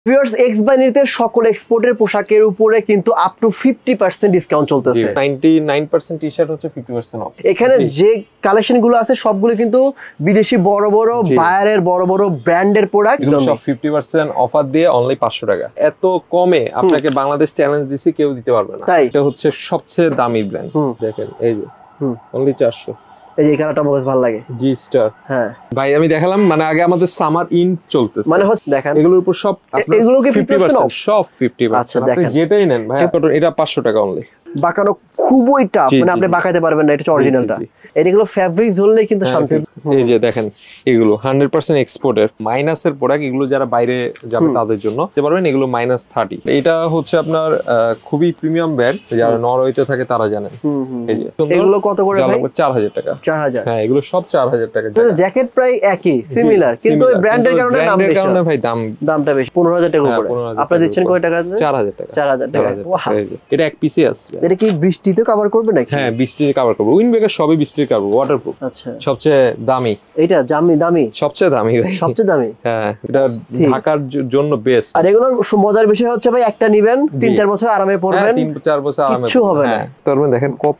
Viewers x বাইনারিতে সকল এক্সপোর্টের পোশাকের উপরে কিন্তু আপ টু 50% ডিসকাউন্ট চলতেছে। 99% টি-শার্ট হচ্ছে 50% অফ। এখানে যে কালেকশনগুলো আছে সবগুলো কিন্তু বিদেশি বড় বড় বায়ারের বড় বড় ব্র্যান্ডের প্রোডাক্ট, এগুলো সব 50% অফার দিয়ে অনলি 500 টাকা। এত কমে আপনাকে বাংলাদেশ চ্যালেঞ্জ দিছি, কেউ দিতে পারবে না। এটা হচ্ছে সবচেয়ে দামি ব্র্যান্ড। দেখেন এই যে অনলি 400। এই যে কালারটা আমার ভালো লাগে, জি স্টার। হ্যাঁ ভাই আমি দেখালাম, মানে আগে আমাদের সামার ইন চলতেছে, মানে হচ্ছে দেখেন এগুলোর উপর সব এগুলো কি 50% অফ? সব 50%। আপনি যেটাই নেন ভাই, এটা 500 টাকা অনলি। বাঁকানো খুবই টাফ, মানে আপনি বাঁকাতে পারবেন না, এটা হচ্ছে অরিজিনালটা। এগুলো ফেব্রিক্স হলেই কিন্তু শান্তি। এই যে দেখেন এগুলো 100% এক্সপোর্টের মাইনাসের প্রোডাক্ট, এগুলো যারা বাইরে যাবে তাদের জন্য দিতে পারবেন। এগুলো -30। এটা হচ্ছে আপনার খুবই প্রিমিয়াম ব্র্যান্ড, যারা নরওয়েতে থাকে তারা জানেন। এই যে এগুলো কত করে ভাই? 4000 টাকা। 4000? হ্যাঁ এগুলো সব 4000 টাকা। জ্যাকেট প্রায় একই সিমিলার, কিন্তু ওই ব্র্যান্ডের কারণে দাম বেশি। কারণে ভাই দামটা বেশি। 15000 টাকা করে। আপনি দিচ্ছেন কয় টাকা? 4000 টাকা। 4000 টাকা। এটা এক পিসে আছে। এটা কি বৃষ্টিতে কভার করবে নাকি? হ্যাঁ বৃষ্টিতে কভার করবে। উইন্ডব্রেকার সবই বৃষ্টিতে কভার, ওয়াটারপ্রুফ। আচ্ছা, সবচেয়ে দামি এটা দামি সবচেয়ে দামি ভাই, সবচেয়ে দামি। হ্যাঁ এটা ঢাকার জন্য বেস্ট। আর এগুলোর মজার বিষয় হচ্ছে ভাই, একটা নিবেন 3-4 বছর আরামে পড়বেন। 3-4 বছর আরামে কিছু হবে না। তারপরে দেখেন কত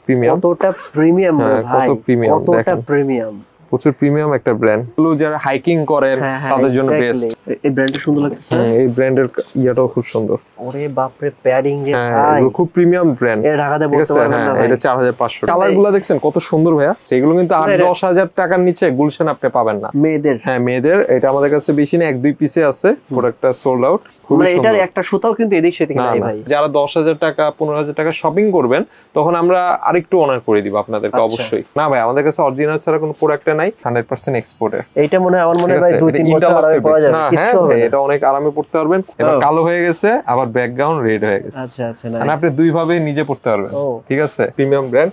প্রিমিয়াম, কতটা প্রিমিয়াম ভাই, কত প্রিমিয়াম, কতটা প্রিমিয়াম, প্রচুর প্রিমিয়াম একটা ব্র্যান্ড। এগুলো যারা হাইকিং করেন তাদের জন্য বেস্ট। এই ব্র্যান্ডটা সুন্দর লাগতেছে। এই ব্র্যান্ডের ইয়াটাও খুব সুন্দর। ওরে বাপ রে, প্যাডিং রে ভাই, এগুলো খুব প্রিমিয়াম ব্র্যান্ড। এটা ঢাকাতে পড়তে পারবেন না ভাই। এটা 4500 টাকা। কালারগুলো দেখছেন কত সুন্দর ভাইয়া। সেগুলো কিন্তু 8-10 টাকার নিচে গুলশান আপনি পাবেন না। মেয়েদের, হ্যাঁ মেয়েদের। এটা আমাদের কাছে বেশি না, 1-2 পিসে আছে, প্রোডাক্টটা সোল্ড আউট। মানে এটার একটা সুতাও কিন্তু এদিক সেদিক নাই ভাই। যারা 10000 টাকা 15000 টাকা শপিং করবেন, তখন আমরা আরেকটু অনার করে দিব আপনাদেরকে অবশ্যই। না ভাই আমাদের কাছে অরিজিনাল ছাড়া কোনো প্রোডাক্ট নাই, 100% এক্সপোর্টের। এইটা মনে হয় আমার মনে হয় ভাই 2-3 বছর আরামে পরা যাবে। হ্যাঁ এটা অনেক আরামে পড়তে পারবেন। এবার কালো হয়ে গেছে, আবার ব্যাকগ্রাউন্ড রেড হয়ে গেছে। আচ্ছা আচ্ছা, মানে আপনি দুই ভাবে নিজে পড়তে পারবেন। ঠিক আছে, প্রিমিয়াম ব্র্যান্ড,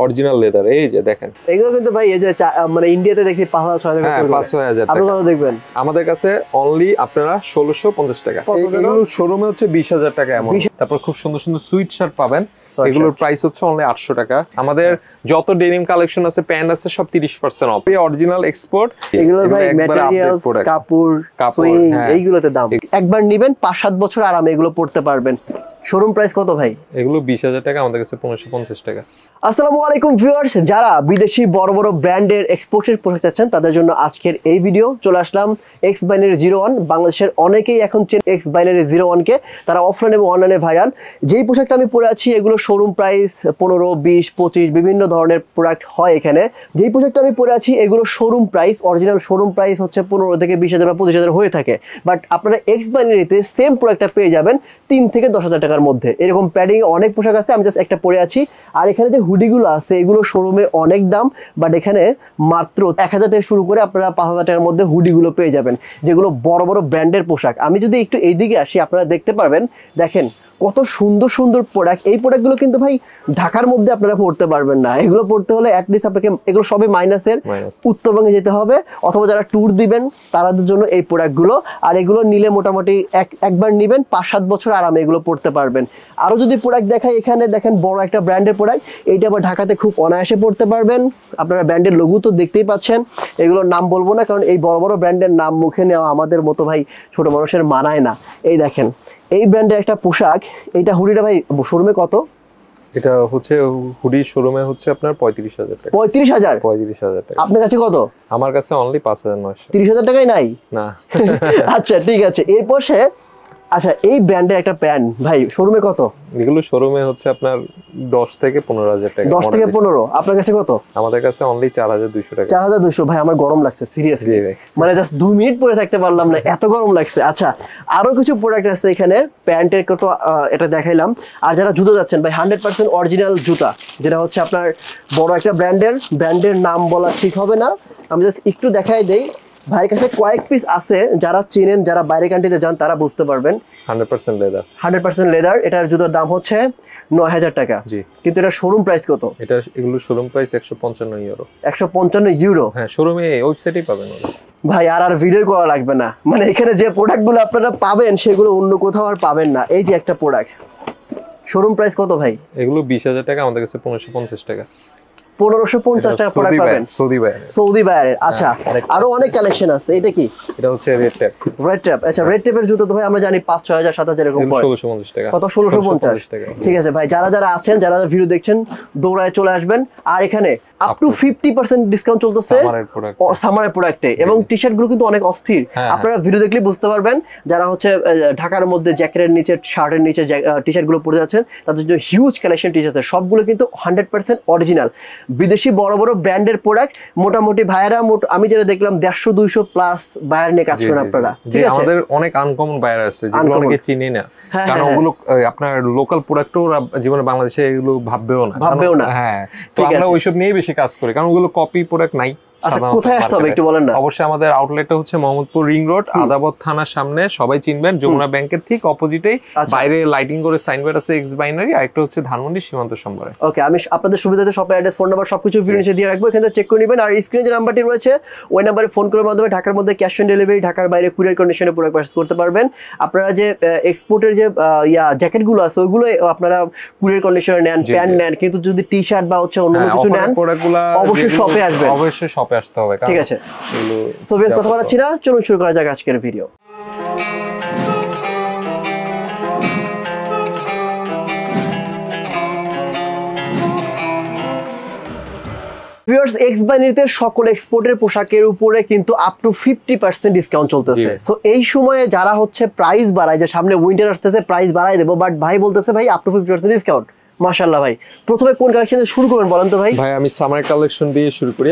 অরিজিনাল লেদার। এই যে দেখেন এগুলো কিন্তু ভাই এই যে মানে ইন্ডিয়াতে দেখি 5,000 টাকা। হ্যাঁ 5,000 টাকা। আপনি কত দেখবেন? আমাদের কাছে অনলি আপনারা 1650 টাকা। এগুলো শোরুমে হচ্ছে 20000 টাকা এমন। তারপর খুব সুন্দর সুন্দর সুইট শার্ট পাবেন, এগুলোর প্রাইস হচ্ছে অনলি 800 টাকা। আমাদের যত ডেনিম কালেকশন আছে, প্যান্ট আছে, সব 30% অফ। এই অরিজিনাল এক্সপোর্ট। এগুলোর ভাই ম্যাটেরিয়ালস, কাপড়, সুইং, এইগুলোতে দাম। একবার নেবেন 5-7 বছর আরামে এগুলো পড়তে পারবেন। শোরুম প্রাইস কত ভাই? এগুলো 20000 টাকা, আমাদের কাছে 1550 টাকা। আসসালামু আলাইকুম ভিউয়ার্স, যারা বিদেশি বড় বড় ব্র্যান্ডের এক্সপোর্টের পোশাক চাচ্ছেন তাদের জন্য আজকের এই ভিডিও। চলে আসলাম এক্স বাইনারি 01। বাংলাদেশের অনেকেই এখন চেন এক্স বাইনারি 01 কে, তারা অফলাইন এবং অনলাইনে ভাইরাল। যেই পোশাকটা আমি পরে আছি এগুলো শোরুম প্রাইস 15, 20, 25 বিভিন্ন ধরনের প্রোডাক্ট হয় এখানে। যেই পোশাকটা আমি পরে আছি এগুলো showroom price, original showroom price হচ্ছে 15 থেকে 20,000 বা 25,000 হয়ে থাকে। বাট আপনারা এক্স বাইনারিতে সেম প্রোডাক্টটা পেয়ে যাবেন 3 থেকে 10,000 টাকার মধ্যে। এরকম প্যাডিং অনেক পোশাক আছে, আমি জাস্ট একটা পরে আছি। আর এখানে যে হুডিগুলো আছে এগুলো শোরুমে অনেক দাম, বাট এখানে মাত্র 1000 থেকে শুরু করে আপনারা 5000 টাকার মধ্যে হুডিগুলো পেয়ে যাবেন, যেগুলো বড় বড় ব্র্যান্ডের পোশাক। আমি যদি একটু এইদিকে আসি আপনারা দেখতে পারবেন, দেখেন কত সুন্দর সুন্দর প্রোডাক্ট। এই প্রোডাক্টগুলো কিন্তু ভাই ঢাকার মধ্যে আপনারা পড়তে পারবেন না। এগুলো পড়তে হলে অ্যাটলিস্ট আপনাকে, এগুলো সবই মাইনাসের, উত্তরবঙ্গে যেতে হবে, অথবা যারা ট্যুর দিবেন তাদের জন্য এই প্রোডাক্টগুলো। আর এগুলো নিলে মোটামুটি একবার নেবেন 5-7 বছর আরামে এগুলো পড়তে পারবেন। আরও যদি প্রোডাক্ট দেখাই, এখানে দেখেন বড় একটা ব্র্যান্ডের প্রোডাক্ট, এইটা আবার ঢাকাতে খুব অনায়াসে পড়তে পারবেন। আপনারা ব্র্যান্ডের লোগো তো দেখতেই পাচ্ছেন। এগুলোর নাম বলবো না, কারণ এই বড় বড় ব্র্যান্ডের নাম মুখে নেওয়া আমাদের মতো ভাই ছোট মানুষের মানায় না। এই দেখেন এই ব্র্যান্ডের একটা পোশাক, এইটা হুডিটা ভাই শোরুমে কত? এটা হচ্ছে হুডি শোরুমে হচ্ছে আপনার 35,000 টাকা। 35,000 টাকা। আপনার কাছে কত? আমার কাছে অনলি 5,900। 30,000 টাকাই নাই না। আচ্ছা ঠিক আছে। এরপর আচ্ছা এই ব্র্যান্ডের একটা প্যান্ট ভাই শোরুমে কত? এগুলো শোরুমে হচ্ছে আপনার 10 থেকে 15,000 টাকা। 10 থেকে 15। আপনার কাছে কত? আমাদের কাছে অনলি 4200 টাকা। 4200 ভাই, আমার গরম লাগছে সিরিয়াসলি, মানে জাস্ট 2 মিনিট পরে থাকতে পারলাম না, এত গরম লাগছে। আচ্ছা আরো কিছু প্রোডাক্ট আছে এখানে, প্যান্টের কত এটা দেখাইলাম। আর যারা জুতো যাচ্ছেন ভাই 100% অরিজিনাল জুতা, যেটা হচ্ছে আপনার বড় একটা ব্র্যান্ডের নাম বলা ঠিক হবে না, আমি জাস্ট একটু দেখাই দেই। ভাইয়ের কাছে কয়েক পিস আছে, যারা চেনেন, যারা বাইরে কান্ট্রিতে যান তারা বুঝতে পারবেন। 100% লেদার। 100% লেদার। এটার জুতোর দাম হচ্ছে 9000 টাকা। জি। কিন্তু এটা শোরুম প্রাইস কত? এগুলো শোরুম প্রাইস 155 ইউরো। 155 ইউরো? হ্যাঁ শোরুমে ওয়েবসাইটেই পাবেন। ভাই আর ভিডিও করা লাগবে না, মানে এখানে যে প্রোডাক্টগুলো আপনারা পাবেন সেগুলো অন্য কোথাও আর পাবেন না। এই যে একটা প্রোডাক্ট, শোরুম প্রাইস কত ভাই? এগুলো 20,000 টাকা, আমাদের কাছে 1550 টাকা। 1550 টাকা প্রোডাক্ট পাবেন সৌদি বাইরের। আচ্ছা আরো অনেক কালেকশন আছে। এটা কি? এটা হচ্ছে রেড ট্যাপ। আচ্ছা রেড ট্যাপের জুতো তো ভাই আমরা জানি 5 6000 7000 এরকম পড়ে। 1650 টাকা। কত? 1650 টাকা। ঠিক আছে ভাই, যারা আছেন, যারা ভিডিও দেখছেন, দৌড়ায় চলে আসবেন। আর এখানে আপ টু 50% ডিসকাউন্ট চলতেছে সামারের প্রোডাক্টে, এবং টি-শার্ট গুলো কিন্তু অনেক অস্থির। আপনারা ভিডিও দেখলে বুঝতে পারবেন, যারা হচ্ছে ঢাকার মধ্যে জ্যাকেটের নিচে, শার্টের নিচে টি-শার্ট গুলো পরে যাচ্ছেন, তাদের যে হিউজ কালেকশন টি-শার্ট আছে, সবগুলো কিন্তু 100% অরিজিনাল বিদেশি বড় বড় ব্র্যান্ডের প্রোডাক্ট। মোটামুটি ভাইয়েরা আমি যেটা দেখলাম 150 200 প্লাস বায়ার নিয়ে কাজ করেন আপনারা। ঠিক আছে, আমাদের অনেক আনকমন বায়ার আছে যেগুলো অনেকে চিনি না, কারণ ওগুলো আপনার লোকাল প্রোডাক্ট ওরা জীবনে বাংলাদেশে এগুলো ভাববেও না। হ্যাঁ, তো আমরা ওইসব নিয়ে বেশি কাজ করি, কারণ ওগুলো কপি প্রোডাক্ট নাই। আচ্ছা কোথায় আসতে হবে একটু বলেন না। অবশ্যই আমাদের আউটলেটটা হচ্ছে মোহাম্মদপুর রিং রোড, আদাবত থানার সামনে, সবাই চিনবেন, যমুনা ব্যাংকের ঠিক অপোজিটেই। বাইরে লাইটিং করে সাইনবোর্ড আছে এক্স বাইনারি, আর একটা হচ্ছে ধানমন্ডি সীমান্ত সম্বরে। ওকে, আমি আপনাদের সুবিধাতে শপের অ্যাড্রেস, ফোন নাম্বার সবকিছু ভিডিও নিচে দিয়ে রাখবো, এখানে চেক করে নেবেন। আর স্ক্রিনে যে নাম্বারটি রয়েছে ওই নাম্বারে ফোন করার মাধ্যমে ঢাকার মধ্যে ক্যাশ অন ডেলিভারি, ঢাকার বাইরে কুরিয়ার কন্ডিশনে প্রোডাক্ট পারচেজ করতে পারবেন। আপনারা যে এক্সপোর্টের যে জ্যাকেটগুলো আছে ওইগুলো আপনারা কুরিয়ার কন্ডিশনে নেন, প্যান্ট নেন, কিন্তু যদি টি-শার্ট বা হচ্ছে অন্য কিছু নেন অবশ্যই শপে আসবেন, অবশ্যই শপে আসতে হবে। ঠিক আছে, সো ভিউয়ার্স কথা বলাচ্ছি না, চলুন শুরু করা যাক আজকের ভিডিও। ভিউয়ার্স, এক্স বাইনারিতে সকল এক্সপোর্টের পোশাকের উপরে কিন্তু আপ টু 50% ডিসকাউন্ট চলতেছে। সো এই সময়ে যারা হচ্ছে প্রাইস বাড়ায়, যে সামনে উইন্টার আসতেছে প্রাইস বাড়ায় দেবো, বাট ভাই বলতেছে ভাই আপ টু 50% ডিসকাউন্ট। মাশাআল্লাহ ভাই, প্রথমে কোন কালেকশন দিয়ে শুরু করবেন বলেন তো ভাই? ভাই আমি সামার কালেকশন দিয়ে শুরু করি।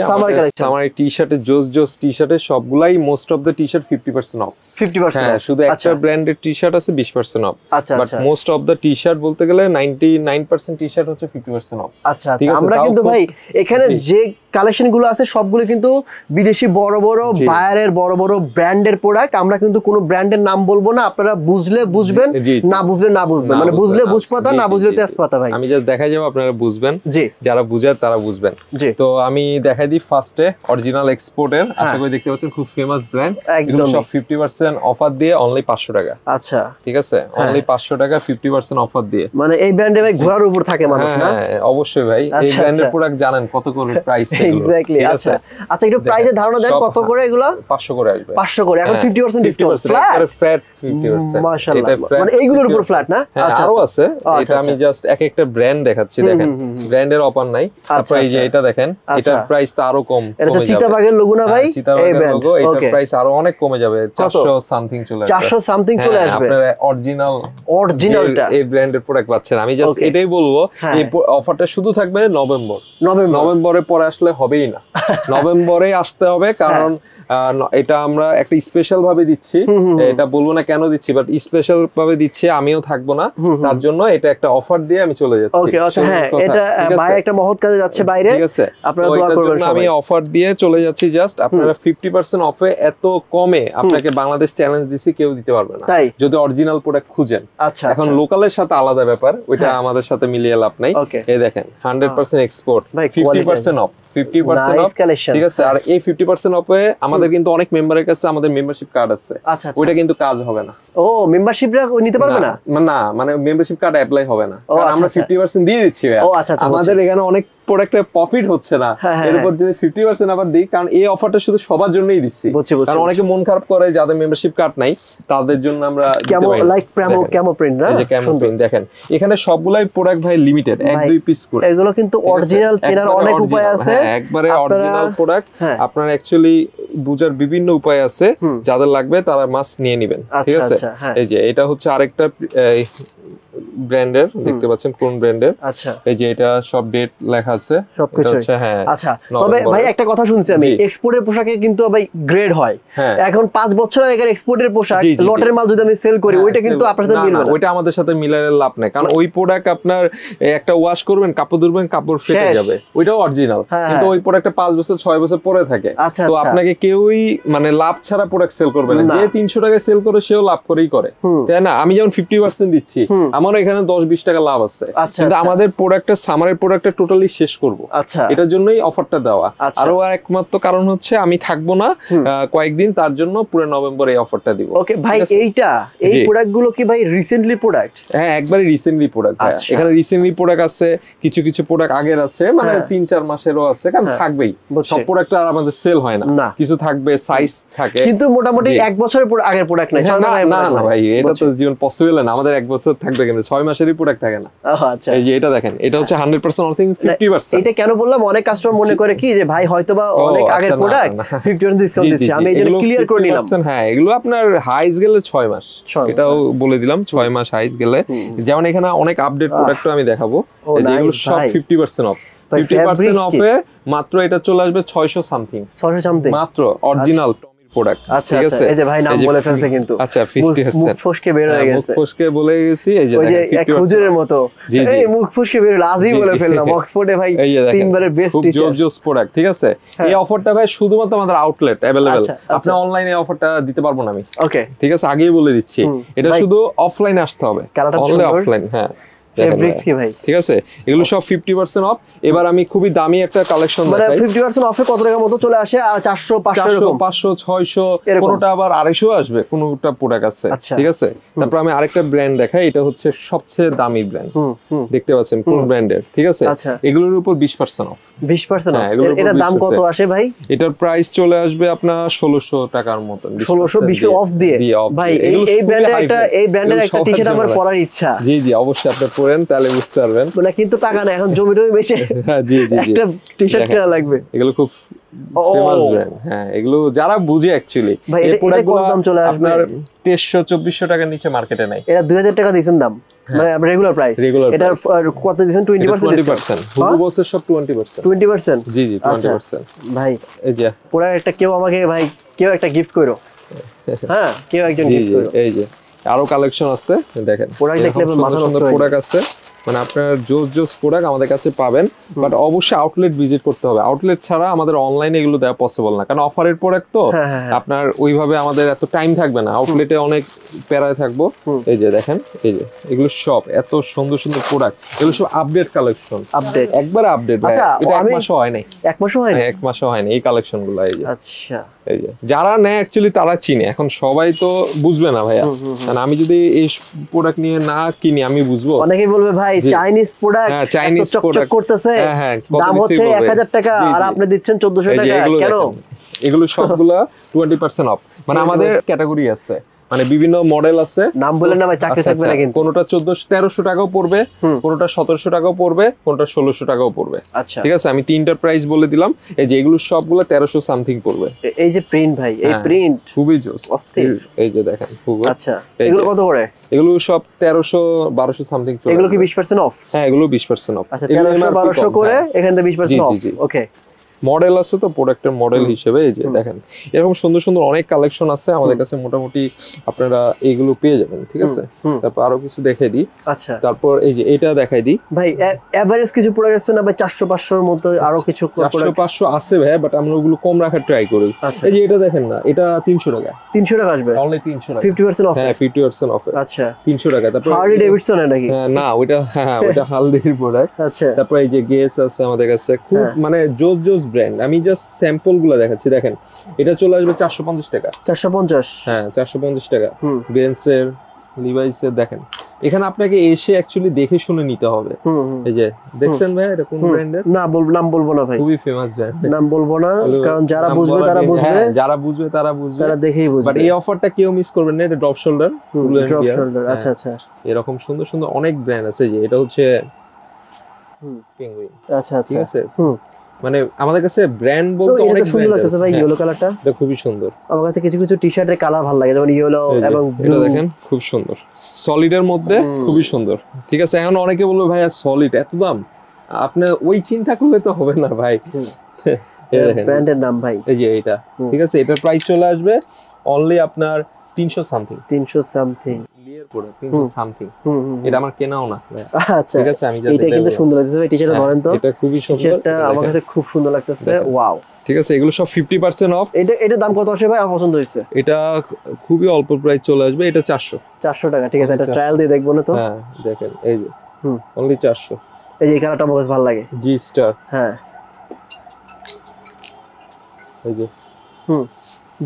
সামার টি-শার্টে জোস টি-শার্টে সবগুলাই most of the T-shirt 50% off. 50%? হ্যাঁ, শুধু একটা ব্র্যান্ডের টি-শার্ট আছে 20% off. But most of the T-shirt বলতে গেলে 99% টি-শার্ট হচ্ছে 50% অফ। আচ্ছা, আমরা কিন্তু ভাই এখানে যে কালেকশন গুলো আছে সবগুলো কিন্তু বিদেশি বড় বড় বায়ারের বড় বড় ব্র্যান্ডের প্রোডাক্ট। আমরা কিন্তু কোনো ব্র্যান্ডের নাম বলবো না, আপনারা বুঝলে বুঝবেন, না বুঝলে না বুঝবেন, মানে বুঝলে বুঝপাতা, না বুঝলে তেজপাতা ভাই। আমি জাস্ট দেখাই যাব, আপনারা বুঝবেন, জি যারা বুঝে তারা বুঝবেন। তো আমি দেখাই দিই ফার্স্টে অরিজিনাল এক্সপোর্টের, আশা করি দেখতে পাচ্ছেন খুব ফেমাস ব্র্যান্ড, এগুলো সব 50% অফার দিয়ে অনলি 500 টাকা। আচ্ছা ঠিক আছে, অনলি 500 টাকা 50% অফার দিয়ে। মানে এই ব্র্যান্ডে ভাই ঘোড়ার উপর থাকে মানুষ না? হ্যাঁ অবশ্যই ভাই, এই ব্র্যান্ডের প্রোডাক্ট জানেন কত করে প্রাইস এগুলো। এক্স্যাক্টলি। আচ্ছা আচ্ছা, একটু প্রাইসের ধারণা দেন কত করে এগুলা? 500 করে আসবে। 500 করে, এখন 50% ডিসকাউন্ট, ফ্ল্যাট 50%। মাশাআল্লাহ, মানে এইগুলোর উপর ফ্ল্যাট না? আচ্ছা আরো আছে, এটা আমি জাস্ট এক একটা ব্র্যান্ড দেখাচ্ছি, দেখেন ব্র্যান্ডের অফার নাই। তারপর এই যে এটা দেখেন, এটার প্রাইস তো আরো কম কমে যাবে। এটা চিতাবাগের লোগো না ভাই? চিতাবাগের লোগো, এটার প্রাইস আরো অনেক কমে যাবে, 400 সামথিং চলে আসবে। 400 সামথিং চলে আসবে। আপনারা অরিজিনালটা এই ব্র্যান্ডের প্রোডাক্ট পাচ্ছেন। আমি জাস্ট এটাই বলবো, এই অফারটা শুধু থাকবে নভেম্বরের পরে আসলে হবেই না। নভেম্বরে আসতে হবে, কারণ এটা আমরা একটা স্পেশাল ভাবে দিচ্ছি, এটা বলবো না কেন দিচ্ছি, বাট স্পেশাল ভাবে দিচ্ছি, আমিও থাকবো না, তার জন্য এটা একটা অফার দিয়ে আমি চলে যাচ্ছি। ওকে আচ্ছা, হ্যাঁ এটা ভাই একটা মহৎ কাজে যাচ্ছে বাইরে, ঠিক আছে, আপনারা দোয়া করবেন সবাই। আমি অফার দিয়ে চলে যাচ্ছি, জাস্ট আপনারা 50% অফে এত কমে আপনাকে বাংলাদেশ চ্যালেঞ্জ দিছি, কেউ দিতে পারবে না যদি অরিজিনাল প্রোডাক্ট খুঁজেন। আচ্ছা, এখন লোকালের সাথে আলাদা ব্যাপার, ওইটা আমাদের সাথে মিলিয়ে লাভ নাই। এই দেখেন 100% এক্সপোর্ট, 50% অফ, 50% অফ, ঠিক আছে। আর এই 50% অফে আমাদের কিন্তু অনেক মেম্বারের কাছে আমাদের মেম্বারশিপ কার্ড আছে, ওইটা কিন্তু কাজ হবে না। ও মেম্বারশিপটা নিতে পারবে না? না, মানে মেম্বারশিপ কার্ড অ্যাপ্লাই হবে না, কারণ আমরা 50% দিয়ে দিচ্ছি। আমাদের এখানে অনেক প্রোডাক্টে প্রফিট হচ্ছে না, এর উপর যদি 50% আবার দিই, কারণ এই অফারটা শুধু সবার জন্যই দিচ্ছি, কারণ অনেকে মন খারাপ করে যাদের মেম্বারশিপ কার্ড নাই, তাদের জন্য আমরা ক্যামো প্রিন্ট না, এই যে ক্যামো প্রিন্ট দেখেন, এখানে সবগুলাই প্রোডাক্ট ভাই লিমিটেড, 1-2 পিস করে। এগুলো কিন্তু অরিজিনাল চেনার অনেক উপায় আছে, একবারে অরিজিনাল প্রোডাক্ট। আপনার অ্যাকচুয়ালি বুঝার বিভিন্ন উপায় আছে, যাদের লাগবে তারা মাস্ট নিয়ে নেবেন, ঠিক আছে। এই যে এটা হচ্ছে আরেকটা ব্র্যান্ডের, দেখতে পাচ্ছেন কোন ব্র্যান্ডের। আচ্ছা, এই যে এটা সব ডেট লেখা আছে সবকিছু। হ্যাঁ আচ্ছা, তবে ভাই একটা কথা শুনছি আমি, এক্সপোর্টের পোশাকে কিন্তু ভাই গ্রেড হয়। এখন 5 বছর আগের এক্সপোর্টের পোশাক লটের মাল যদি আমি সেল করি, ওইটা কিন্তু আপনার সাথে মিলবে না, ওইটা আমাদের সাথে মিলানোর লাভ নাই, কারণ ওই প্রোডাক্ট আপনার একটা ওয়াশ করবেন, কাপড় ধুবেন, কাপড় ফেটে যাবে, ওইটাও অরিজিনাল, কিন্তু ওই প্রোডাক্টটা 5 বছর 6 বছর পরে থাকে। তো আপনাকে কেউই মানে লাভ ছাড়া প্রোডাক্ট সেল করবে না, যে 300 টাকায় সেল করে সেও লাভ করেই করে, তাই না? আমি যেমন 50% দিচ্ছি, আমারও এখানে এখানে 10-20 টাকা লাভ আছে, আচ্ছা, কিন্তু আচ্ছা। আমাদের প্রোডাক্টটা সামারের প্রোডাক্টটা টোটালি শেষ করব, আচ্ছা, এটার জন্যই অফারটা দেওয়া। আচ্ছা। আরো একমাত্র কারণ হচ্ছে আমি থাকবো না কয়েকদিন, তার জন্য পুরো নভেম্বর এই অফারটা দিব। ওকে ভাই, ঠিক আছে? এই জি। প্রোডাক্ট গুলো কি ভাই রিসেন্টলি প্রোডাক্ট? হ্যাঁ, একবারে রিসেন্টলি প্রোডাক্ট। আচ্ছা। এখানে রিসেন্টলি প্রোডাক্ট আছে, কিছু কিছু প্রোডাক্ট আগের আছে, মানে হ্যাঁ। 3-4 মাসেরও আছে, কারণ থাকবেই, বুঝছি। সব প্রোডাক্ট আর আমাদের সেল হয় না, না। কিছু থাকবে, সাইজ থাকে। কিন্তু মোটামুটি জি। 1 বছরের আগের প্রোডাক্ট নাই। হ্যাঁ, না না ভাই, এটা তো জীবন পসিবল না, আমাদের 1 বছর থাকবে কিন্তু 6 মাসেরই প্রোডাক্ট থাকে না। আচ্ছা, এই যে এটা দেখেন, এটা হচ্ছে 100% অল থিং 50%। এটা কেন বললাম, অনেক কাস্টমার মনে করে কি যে ভাই হয়তোবা অনেক আগের প্রোডাক্ট 50% ডিসকাউন্ট দিচ্ছে, আমি এই জন্য ক্লিয়ার করে নিলাম। হ্যাঁ, এগুলো আপনার হাইস গেলে 6 মাস, 6 মাস, এটাও বলে দিলাম, 6 মাস হাইস গেলে। যেমন এখানে অনেক আপডেট প্রোডাক্টও আমি দেখাবো, এই যে এগুলো সব 50% অফ। 50% অফে মাত্র এটা চলে আসবে 600 সামথিং, 600 সামথিং মাত্র অরিজিনাল প্রোডাক্ট। আচ্ছা, ঠিক আচ্ছা, আছে, এই যে ভাই নাম বলে ফেলছে কিন্তু। আচ্ছা, 50%। মুখ ফসকে বের হয়ে গেছে, মুখ ফসকে বলে গেছি, এই যে ওই যে দেখেন এক হুজুরের মতো। জি, জি। এই মুখ ফসকে বের হলো, আজই বলে ফেললাম। অক্সফোর্ডে ভাই এই যে দেখেন, তিনবারের বেস্ট খুব টিচার। জোস প্রোডাক্ট। ঠিক আছে, এই অফারটা ভাই শুধুমাত্র আমাদের আউটলেট अवेलेबल, আচ্ছা, আচ্ছা। আপনি অনলাইনে অফারটা দিতে পারবো না আমি। ওকে, ঠিক আছে, আগেই বলে দিচ্ছি, এটা ভাই, শুধু অফলাইনে আসতে হবে, কালারটা অনলি সুন্দর। অফলাইন। হ্যাঁ, দেখেন ফেব্রিক্স ভাই। কি ভাই? ঠিক আছে, এগুলো সব 50% অফ। এবার আমি খুবই দামি একটা কালেকশন মানে দেখাই। 50% অফে কত টাকার মতো চলে আসে? আর 400 500 400, এরকম? 500, 600, এরকম। কোনোটা আবার 250 আসবে, কোনোটা প্রোডাক্ট আছে। আচ্ছা। ঠিক আছে, তারপর আমি আরেকটা ব্র্যান্ড দেখাই, এটা হচ্ছে সবচেয়ে দামি ব্র্যান্ড, দেখতে পাচ্ছেন কোন ব্র্যান্ডের। ঠিক আছে, আচ্ছা। এগুলোর উপর 20% অফ। 20% হ্যাঁ, অফ। এগুলোর উপর এটার দাম কত 20%। আসে ভাই? এটার প্রাইস চলে আসবে আপনার 1600 টাকার মতন, 1620 অফ দিয়ে। ভাই এই ব্র্যান্ডের একটা টি-শার্ট আমার পরার ইচ্ছা। জি জি, অবশ্যই আপনি পরেন, তাহলে বুঝতে পারবেন। মানে কিন্তু টাকা না, এখন জমি টমি বেচে হ্যাঁ, জি জি জি, একটা টি-শার্ট কেনা লাগবে। এগুলো খুব ফেমাস ব্র্যান্ড। হ্যাঁ, এগুলো যারা বুঝে অ্যাকচুয়ালি, ভাই এই এটা কত প্রোডাক্টগুলো দাম চলে আসবে? আপনার 2300-2400 টাকার নিচে মার্কেটে নাই। এটা 2000 টাকা দিয়েছেন দাম, মানে রেগুলার প্রাইস। Regular এটা কত দিয়েছেন? 20% 20%, হুবু বসের সব 20%। 20%? জি জি, আচ্ছা 20%। ভাই, এই যে পুরো একটা কেউ আমাকে ভাই কেউ একটা গিফট করো। হ্যাঁ, কেউ একজন জি গিফট জি, করো। এই যে আরো কালেকশন আছে, দেখেন Product দেখলে এরকম মাথা সুন্দর নষ্ট সুন্দর হয়ে প্রোডাক্ট আছে, মানে আপনার জোস প্রোডাক্ট আমাদের কাছে পাবেন, বাট অবশ্যই আউটলেট ভিজিট করতে হবে। আউটলেট ছাড়া আমাদের অনলাইনে এগুলো দেওয়া পসিবল না, কারণ অফারের প্রোডাক্ট তো, আপনার ওইভাবে আমাদের এত টাইম থাকবে না, আউটলেটে অনেক প্যারায় থাকবো। এই যে দেখেন, এই যে এগুলো সব এত সুন্দর সুন্দর প্রোডাক্ট, এগুলো সব আপডেট কালেকশন, আপডেট একবার আপডেট। আচ্ছা, এটা এক মাসও হয় নাই, 1 মাসও হয় না? 1 মাসও হয় না এই কালেকশন গুলো। এই যে আচ্ছা, এই যে যারা নেয় অ্যাকচুয়ালি তারা চিনে, এখন সবাই তো বুঝবে না ভাইয়া, কারণ আমি যদি এই প্রোডাক্ট নিয়ে না কিনি আমি বুঝবো। অনেকেই বলবে ভাই চাইনিজ প্রোডাক্ট, হ্যাঁ, চাইনিজ প্রোডাক্ট করতেছে, দাম হচ্ছে 1000 টাকা আর আপনি দিচ্ছেন 1400 টাকা, কেন? এগুলো সবগুলা 20% অফ। মানে আমাদের ক্যাটাগরি আছে, মানে বিভিন্ন মডেল আছে, নাম বলেন না ভাই, চাকরি থাকবে না কিন্তু। কোনটা 1300 টাকাও পড়বে, কোনটা 1700 টাকাও পড়বে, কোনটা 1600 টাকাও পড়বে। আচ্ছা, ঠিক আছে, আমি তিনটার প্রাইস বলে দিলাম। এই যে এগুলো সবগুলা 1300 সামথিং পড়বে। এই যে প্রিন্ট ভাই, এই প্রিন্ট খুবই জোস, অস্থির। এই যে দেখেন খুব। আচ্ছা, এগুলো কত করে? এগুলো সব 1300-1200 সামথিং চলে। এগুলো কি 20% অফ? হ্যাঁ, এগুলো 20% অফ। আচ্ছা, 1300-1200 করে এখান থেকে 20% অফ। ওকে, মডেল আছে তো, প্রোডাক্টের মডেল হিসেবে এই যে দেখেন, এরকম সুন্দর সুন্দর অনেক কালেকশন আছে আমাদের কাছে, মোটামুটি আপনারা এইগুলো পেয়ে যাবেন। ঠিক আছে, তারপর আরো কিছু দেখাই দিই। আচ্ছা, তারপর এই যে এটা দেখাই দিই ভাই। এভারেজ কিছু প্রোডাক্ট আছে না ভাই? 400-500 এর মতো আরো কিছু 400-500 আছে ভাই, বাট আমরা ওগুলো কম রাখার ট্রাই করি। এই যে এটা দেখেন না, এটা 300 টাকা। 300 টাকা আসবে? অনলি 300 টাকা, 50% অফ? হ্যাঁ, 50% অফ। আচ্ছা, 300 টাকা। তারপর হার্লি ডেভিডসন এর নাকি? না, ওইটা হ্যাঁ, ওইটা হালদির প্রোডাক্ট। আচ্ছা, তারপর এই যে গেস আছে আমাদের কাছে, খুব মানে জোস ব্র্যান্ড। আমি জাস্ট স্যাম্পল গুলো দেখাচ্ছি, দেখেন এটা চলে আসবে 450 টাকা। 450? হ্যাঁ, 450 টাকা। বেন্সের, লিভাইসের, দেখেন এখানে আপনাকে এসে অ্যাকচুয়ালি দেখে শুনে নিতে হবে। এই যে দেখছেন ভাই, এটা কোন ব্র্যান্ডের? না নাম বলবো না ভাই, খুবই ফেমাস ব্র্যান্ড, নাম বলবো না, কারণ যারা বুঝবে তারা বুঝবে, যারা বুঝবে তারা বুঝবে, তারা দেখেই বুঝবে। বাট এই অফারটা কেউ মিস করবেন না। এটা ড্রপ শোল্ডার, ড্রপ শোল্ডার। আচ্ছা আচ্ছা, এরকম সুন্দর সুন্দর অনেক ব্র্যান্ড আছে। যে এটা হচ্ছে পেঙ্গুইন। আচ্ছা আচ্ছা, ঠিক আছে, মানে আমাদের কাছে ব্র্যান্ড বলতে অনেক সুন্দর লাগতেছে ভাই। ইয়েলো কালারটা এটা খুবই সুন্দর। আমার কাছে কিছু কিছু টি-শার্টের কালার ভালো লাগে, যেমন ইয়েলো এবং ব্লু। এটা দেখেন খুব সুন্দর, সলিডের মধ্যে খুবই সুন্দর। ঠিক আছে, এখন অনেকে বলবে ভাই সলিড এত দাম, আপনি ওই চিন্তা করলে তো হবে না ভাই। এই দেখেন ব্র্যান্ডের নাম ভাই, এই যে এইটা। ঠিক আছে, এটার প্রাইস চলে আসবে অনলি আপনার 300 সামথিং। 300 সামথিং লিয়ার প্রোডাক্ট 300 সামথিং। এটা আমার কেনাও না ভাই। আচ্ছা, ঠিক আছে, আমি এটা কিন্তু সুন্দর লাগতেছে ভাই। টি-শার্টটা ধরেন তো, এটা খুবই সুন্দর। টি-শার্টটা আমার কাছে খুব সুন্দর লাগতেছে। ওয়াও, ঠিক আছে, এগুলো সব 50% অফ। এটা দাম কত আসে ভাই? আমার পছন্দ হয়েছে। এটা খুবই অল্প প্রাইস চলে আসবে, এটা 400 টাকা। ঠিক আছে, এটা ট্রায়াল দিয়ে দেখবো না তো? হ্যাঁ দেখেন এই যে অনলি 400। এই যে এই কালারটা আমার কাছে ভালো লাগে, জি স্টার। হ্যাঁ এই যে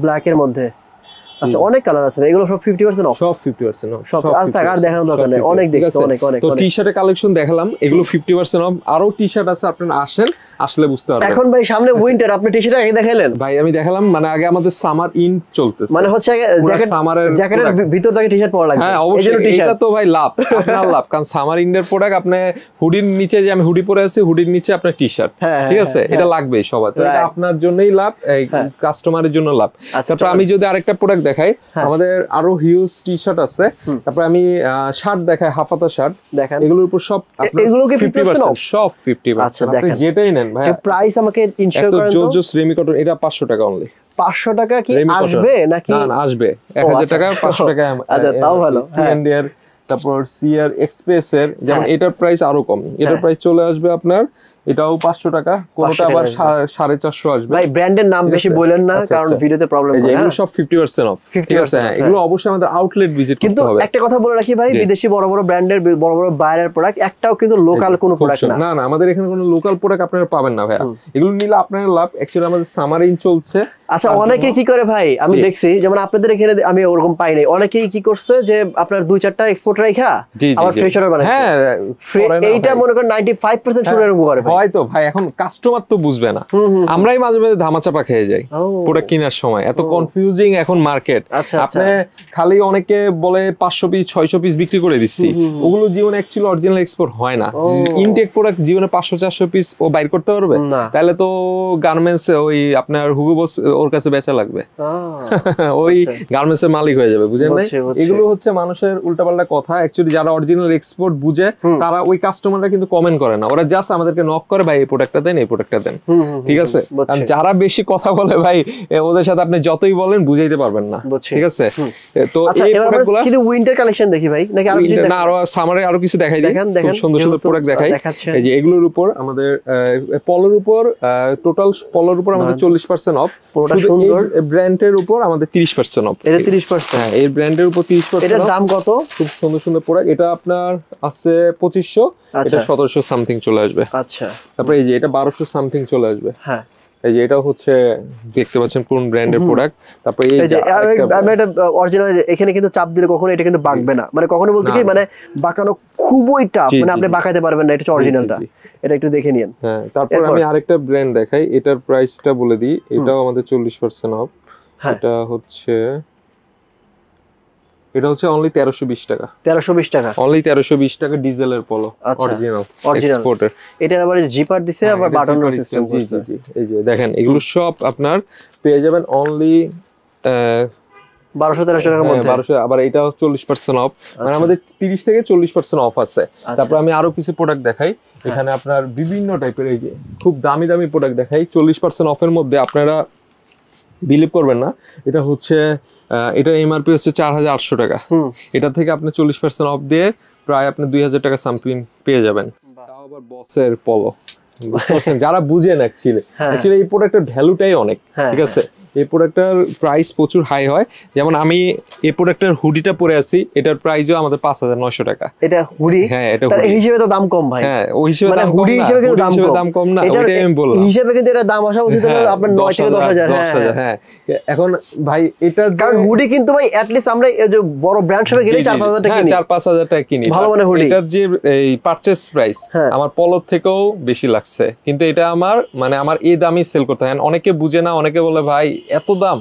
ব্ল্যাক এর মধ্যে। আচ্ছা, অনেক কালার আছে, এগুলো সব 50% অফ। সব 50% অফ। সব আর দেখানোর দরকার নেই, অনেক দেখছি, অনেক। তো টি-শার্টের কালেকশন দেখালাম, এগুলো 50% অফ। আরো টি-শার্ট আছে, আপনারা আসেন, আসলে বুঝতে পারবেন। এখন ভাই সামনে উইন্টার, আপনি টি-শার্ট আগে দেখাইলেন ভাই? আমি দেখালাম, মানে আগে আমাদের সামার ইন চলতেছে, মানে হচ্ছে জ্যাকেটের ভিতর থেকে টি-শার্ট পরা লাগবে। হ্যাঁ অবশ্যই, এটা তো ভাই লাভ, আপনার লাভ, কারণ সামার ইন্ডের প্রোডাক্ট আপনি হুডির নিচে, যে আমি হুডি পরে আছি, হুডির নিচে আপনার টি-শার্ট, ঠিক আছে, এটা লাগবেই সবার, তো এটা আপনার জন্যই লাভ, এই কাস্টমারের জন্য লাভ। তারপর আমি যদি আরেকটা প্রোডাক্ট দেখাই, আমাদের আরো হিউজ টি-শার্ট আছে। তারপর আমি শার্ট দেখাই, হাফাতা শার্ট দেখেন, এগুলোর উপর সব এগুলো কি 50% সব 50%। আপনি যেটাই নেন ভাই। প্রাইস আমাকে ইনশিওর করেন তো। জোজোস রেমি কটন, এটা 500 টাকা অনলি। 500 টাকা কি আসবে নাকি? না আসবে 1000 টাকা, 500 টাকা। আচ্ছা, তাও ভালো। সিএনডিআর, তারপর সিআর এক্সপ্রেস এর, যেমন এটার প্রাইস আরো কম, এটার প্রাইস চলে আসবে আপনার, এটাও 500 টাকা, কোনটা আবার 450 আসবে। ভাই ব্র্যান্ডের নাম বেশি বলেন না, কারণ ভিডিওতে প্রবলেম হয়। এগুলো সব 50% অফ, ঠিক আছে। হ্যাঁ, এগুলো অবশ্যই আমাদের আউটলেট ভিজিট করতে হবে। কিন্তু একটা কথা বলে রাখি ভাই, বিদেশি বড় বড় ব্র্যান্ডের বড় বড় বাইরের প্রোডাক্ট একটাও কিন্তু লোকাল কোনো প্রোডাক্ট না। না আমাদের এখানে কোনো লোকাল প্রোডাক্ট আপনারা পাবেন না ভাই। এগুলো নিলে আপনার লাভ। অ্যাকচুয়ালি আমাদের সামার ইন চলছে। আচ্ছা, অনেকে কি করে ভাই, আমি দেখছি, যেমন আপনাদের এখানে আমি ওরকম পাই নাই, অনেকেই কি করছে যে আপনার 2-4টা এক্সপোর্ট রাখা আবার ফ্রেশ অর্ডার বানায়। হ্যাঁ, এইটা মনে করেন 95% শুরু এরকম করে ভাই। তো ভাই এখন কাস্টমার তো বুঝবে না, আমরাই মাঝে মাঝে ধামাচাপা খেয়ে যাই প্রোডাক্ট কেনার সময়। এত কনফিউজিং এখন মার্কেট। আপনি খালি অনেকে বলে 500 পিস 600 পিস বিক্রি করে দিচ্ছি, ওগুলো জীবনে অ্যাকচুয়ালি অরিজিনাল এক্সপোর্ট হয় না। ইনটেক প্রোডাক্ট জীবনে 500-400 পিস ও বাইর করতে পারবে? তাহলে তো গার্মেন্টস ওই আপনার হুগো বস ওর কাছে বেচা লাগবে, ওই গার্মেন্টস এর মালিক হয়ে যাবে, বুঝেন নাই? এগুলো হচ্ছে মানুষের উল্টাপাল্টা কথা। অ্যাকচুয়ালি যারা অরিজিনাল এক্সপোর্ট বুঝে, তারা ওই কাস্টমাররা কিন্তু কমেন্ট করে না, ওরা জাস্ট আমাদেরকে নক করে, ভাই এই প্রোডাক্টটা দেন, এই প্রোডাক্টটা দেন, ঠিক আছে। আর যারা বেশি কথা বলে ভাই, ওদের সাথে আপনি যতই বলেন বুঝাইতে পারবেন না, ঠিক আছে। তো এই প্রোডাক্টগুলো কিন্তু উইন্টার কালেকশন দেখি ভাই, নাকি আরো কিছু? না, আরো সামারে আরো কিছু দেখাই দিই, খুব সুন্দর সুন্দর প্রোডাক্ট দেখাই। এই যে এগুলোর উপর আমাদের পলোর উপর, টোটাল পলোর উপর আমাদের 40% অফ। সুন্দর ব্র্যান্ডের উপর আমাদের 30% অফ। এটা 30%? হ্যাঁ, এই ব্র্যান্ডের উপর 30%। এটার দাম কত? খুব সুন্দর সুন্দর প্রোডাক্ট। এটা আপনার আছে 2500, এটা 1700 সামথিং চলে আসবে। আচ্ছা, তারপরে এই যে এটা 1200 সামথিং চলে আসবে। হ্যাঁ, এই যে এটা হচ্ছে দেখতে পাচ্ছেন কোন ব্র্যান্ডের প্রোডাক্ট। তারপরে এই যে আমি এটা অরিজিনাল, এখানে কিন্তু চাপ দিলে কখনো এটা কিন্তু বাঁকবে না, মানে কখনো বলতে কি, মানে বাঁকানো খুবই টাফ, মানে আপনি বাঁকাতে পারবেন না, এটা হচ্ছে অরিজিনালটা। এটা একটু দেখে নিন। হ্যাঁ, তারপর আমি আরেকটা ব্র্যান্ড দেখাই, এটার প্রাইসটা বলে দিই। এটাও আমাদের 40% অফ। এটা হচ্ছে অনলি 1320 টাকা। 1320 টাকা অনলি 1320 টাকা, ডিজেলের পলো, অরিজিনাল এক্সপোর্টের। এটার আবার জিপার দিছে, আবার বাটন সিস্টেম করছে। এই যে দেখেন, এগুলো সব আপনার পেয়ে যাবেন অনলি 1200-1300 টাকার মধ্যে। 1200। আবার এটাও 40% অফ, মানে আমাদের 30 থেকে 40% অফ আছে। তারপর আমি আরো কিছু প্রোডাক্ট দেখাই। এখানে আপনার বিভিন্ন টাইপের, এই যে খুব দামি দামি প্রোডাক্ট দেখাই 40% অফের মধ্যে। আপনারা বিলিভ করবেন না, এটা হচ্ছে এটার এমআরপি হচ্ছে 4800 টাকা। এটা থেকে আপনি 40% অফ দিয়ে প্রায় আপনি 2000 টাকা সামথিং পেয়ে যাবেন। তাও আবার বসের পলো, বুঝতে পারছেন? যারা বুঝেন অ্যাকচুয়ালি এই প্রোডাক্টের ভ্যালুটাই অনেক, ঠিক আছে। এই প্রোডাক্টটার প্রাইস প্রচুর হাই হয়। যেমন আমি এই প্রোডাক্টের হুডিটা পরে আছি, এটার প্রাইসও আমাদের 5900 টাকা। এটা হুডি? হ্যাঁ, এটা তার হিসেবে তো দাম কম ভাই। হ্যাঁ, ওই হিসেবে দাম কম, হুডি হিসেবে কিন্তু দাম কম না, ওইটাই আমি বললাম। হিসেবে কিন্তু এটা দাম আসা উচিত হলো আপনার 9 থেকে 10000। হ্যাঁ, এখন ভাই এটা কারণ হুডি কিন্তু ভাই অ্যাট লিস্ট আমরা এই যে বড় ব্র্যান্ড শপে গেলে 4000 টাকা কিনি, 4-5000 টাকা কিনি ভালো মানে হুডি। এটার যে এই পারচেজ প্রাইস আমার পলোর থেকেও বেশি লাগছে, কিন্তু এটা আমার মানে আমার এই দামই সেল করতে হয়। অনেকে বুঝে না, অনেকে বলে ভাই এত দাম।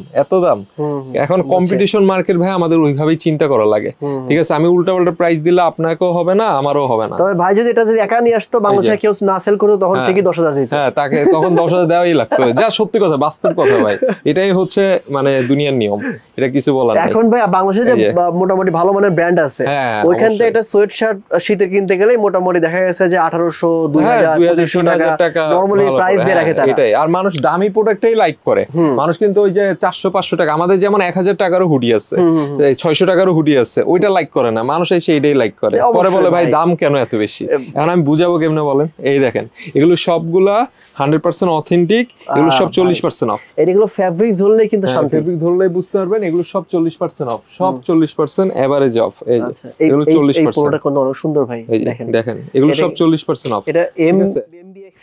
এখন কম্পিটিশন মার্কেট ভাই, আমাদের ওইভাবেই চিন্তা করা লাগে, ঠিক আছে। আমি উল্টা পাল্টা প্রাইস দিলে আপনাকেও হবে না, আমারও হবে না। তবে ভাই যদি এটা একা নিয়ে আসতো, বাংলাদেশে কেউ না সেল করতো, তখন থেকে 10000 দিত। হ্যাঁ, তাকে তখন 10000 দেওয়াই লাগতো। যা সত্যি কথা, বাস্তব কথা ভাই, এটাই হচ্ছে মানে দুনিয়ার নিয়ম, এটা কিছু বলার নাই। এখন ভাই বাংলাদেশে যে মোটামুটি ভালো মানের ব্র্যান্ড আছে, ওইখান থেকে এটা সোয়েট শার্ট শীতে কিনতে গেলে মোটামুটি দেখা গেছে যে 1800, 2000, 2500 টাকা নরমালি প্রাইস দিয়ে রাখে তারা। এটাই, আর মানুষ দামি প্রোডাক্টটাই লাইক করে। মানুষ কিন্তু কিন্তু ওই যে 400-500 টাকা, আমাদের যেমন 1000 টাকারও হুডি আছে, 600 টাকারও হুডি আছে, ওইটা লাইক করে না মানুষ, এসে এইটাই লাইক করে, পরে বলে ভাই দাম কেন এত বেশি। এখন আমি বুঝাবো কেমনে বলেন? এই দেখেন এগুলো সবগুলা 100% অথেন্টিক, এগুলো সব 40% অফ। এগুলো ফেব্রিক ধরলেই কিন্তু শান্তি, ফেব্রিক ধরলেই বুঝতে পারবেন এগুলো সব 40% অফ, সব 40% এভারেজ অফ। এই যে এগুলো 40%। এই পুরোটা কোন অনেক সুন্দর ভাই, দেখেন দেখেন এগুলো সব 40% অফ। এটা MBX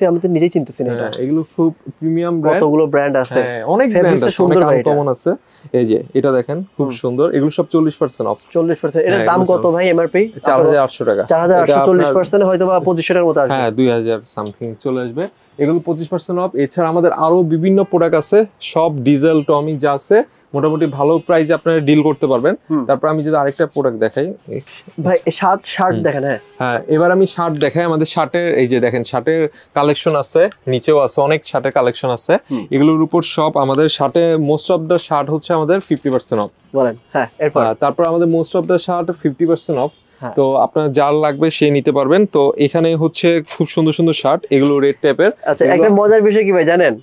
এর আমি তো নিজেই চিনতেছি না, এটা এগুলো খুব প্রিমিয়াম ব্র্যান্ড, কতগুলো ব্র্যান্ড আছে, অনেক ব্র্যান্ড আছে, সুন্দর ভাই, কমন আছে। এই যে এটা দেখেন খুব সুন্দর, এগুলো সব 40% অফ। 40%। এটার দাম কত ভাই এমআরপি? 4800 টাকা। 4800, 40% হয়তো বা 2500 টাকার মতো আসবে। হ্যাঁ 2000 সামথিং চলে আসবে। এগুলো 25% অফ। এছাড়া আমাদের আরো বিভিন্ন প্রোডাক্ট আছে, সব ডিজেল টমিক যা আছে মোটামুটি ভালো প্রাইসে আপনারা ডিল করতে পারবেন। তারপর আমি যদি আরেকটা প্রোডাক্ট দেখাই ভাই, শার্ট দেখেন। হ্যাঁ এবার আমি শার্ট দেখাই। আমাদের শার্টের এই যে দেখেন শার্টের কালেকশন আছে, নিচেও আছে অনেক শার্টের কালেকশন আছে। এগুলোর উপর সব আমাদের শার্টে মোস্ট অফ দা শার্ট হচ্ছে আমাদের 50% অফ বলেন। হ্যাঁ এরপর তারপর আমাদের most of the shirt 50% off. তো আপনার যার লাগবে সে নিতে পারবেন। তো এখানে হচ্ছে খুব সুন্দর সুন্দর শার্ট, এগুলো রেড টাইপের। আচ্ছা, একটা মজার বিষয় কি ভাই জানেন,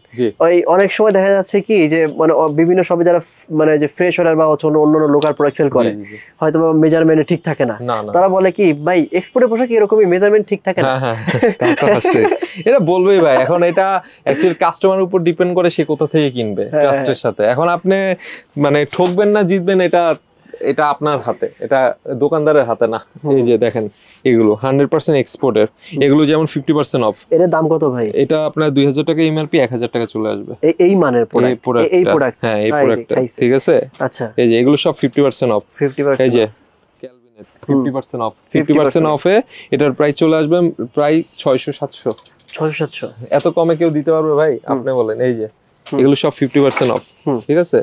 ওই অনেক সময় দেখা যাচ্ছে কি যে মানে বিভিন্ন শপে যারা মানে যে ফ্রেশ অর্ডার বা অন্য লোকাল প্রোডাক্ট সেল করে, হয়তো মেজারমেন্ট ঠিক থাকে না, তারা বলে কি ভাই এক্সপোর্টের পোশাক এরকমই মেজারমেন্ট ঠিক থাকে না। হ্যাঁ তা তো আছে, এটা বলবেই ভাই। এখন এটা অ্যাকচুয়ালি কাস্টমার উপর ডিপেন্ড করে সে কোথা থেকে কিনবে ট্রাস্টের সাথে। এখন আপনি মানে ঠকবেন না জিতবেন এটা আপনার হাতে, এটা দোকানদারের হাতে না। এই যে দেখেন এগুলো 100% এক্সপোর্টের, এগুলো যেমন 50% অফ। এর দাম কত ভাই? এটা আপনার 2000 টাকা এমআরপি, 1000 টাকা চলে আসবে। এই মানের প্রোডাক্ট, এই প্রোডাক্ট, হ্যাঁ এই প্রোডাক্টটা ঠিক আছে। আচ্ছা এই যে এগুলো সব 50% অফ। 50%, এই যে ক্যালভিনের 50% অফ। 50% অফে এটার প্রাইস চলে আসবে প্রায় 600-700। এত কমে কেউ দিতে পারবে ভাই? আপনি বলেন। এই যে এগুলো সব 50% অফ, ঠিক আছে।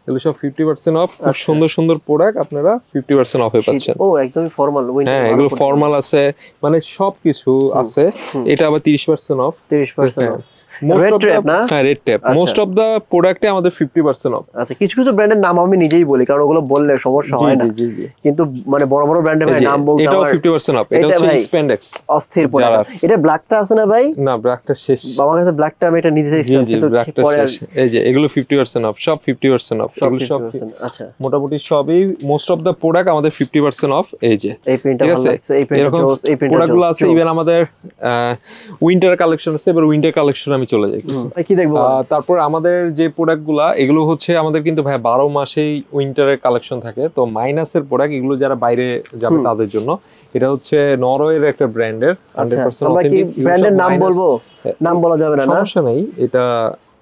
এগুলো সব 50% অফ। খুব সুন্দর সুন্দর প্রোডাক্ট আপনারা 50% অফে পাচ্ছেন। ও একদমই ফর্মাল। হ্যাঁ এগুলো ফর্মাল আছে, মানে সবকিছু আছে। এটা আবার 30% off. 30% off. Most of the প্রোডাক্টে আমাদের 50% অফ। আচ্ছা, কিছু কিছু ব্র্যান্ডের নাম আমি নিজেই বলি, কারণ ওগুলো বললে সমস্যা হয় না। কিন্তু মানে বড় বড় ব্র্যান্ডের নাম বলতে এটাও 50% অফ। এটা হচ্ছে স্প্যান্ডেক্স, অস্থির প্রোডাক্ট। এটা ব্ল্যাকটা আছে না ভাই? না ব্ল্যাকটা শেষ। আমার কাছে ব্ল্যাকটা আমি এটা নিজে চাইছি, কিন্তু পরে এই যে এগুলো 50% অফ, সব 50% অফ। এগুলো সব আচ্ছা মোটামুটি সবই মোস্ট অফ দা প্রোডাক্ট আমাদের 50% অফ। এই যে এই প্রিন্টটা ভালো লাগছে, এই প্রিন্টটা জোস, এই প্রিন্টটা প্রোডাক্টগুলো আছে। ইভেন আমাদের উইন্টার কালেকশন আছে। এবার উইন্টার কালেকশন আমি চলে যাই। কি দেখবো? তারপর আমাদের যে প্রোডাক্টগুলা এগুলো হচ্ছে আমাদের কিন্তু ভাই 12 মাসেই উইন্টারের কালেকশন থাকে। তো মাইনাসের প্রোডাক্ট এগুলো যারা বাইরে যাবে তাদের জন্য। এটা হচ্ছে নরওয়ের একটা ব্র্যান্ডের 100% অথেন্টিক। ব্র্যান্ডের নাম বলবো? নাম বলা যাবে না? সমস্যা নাই, এটা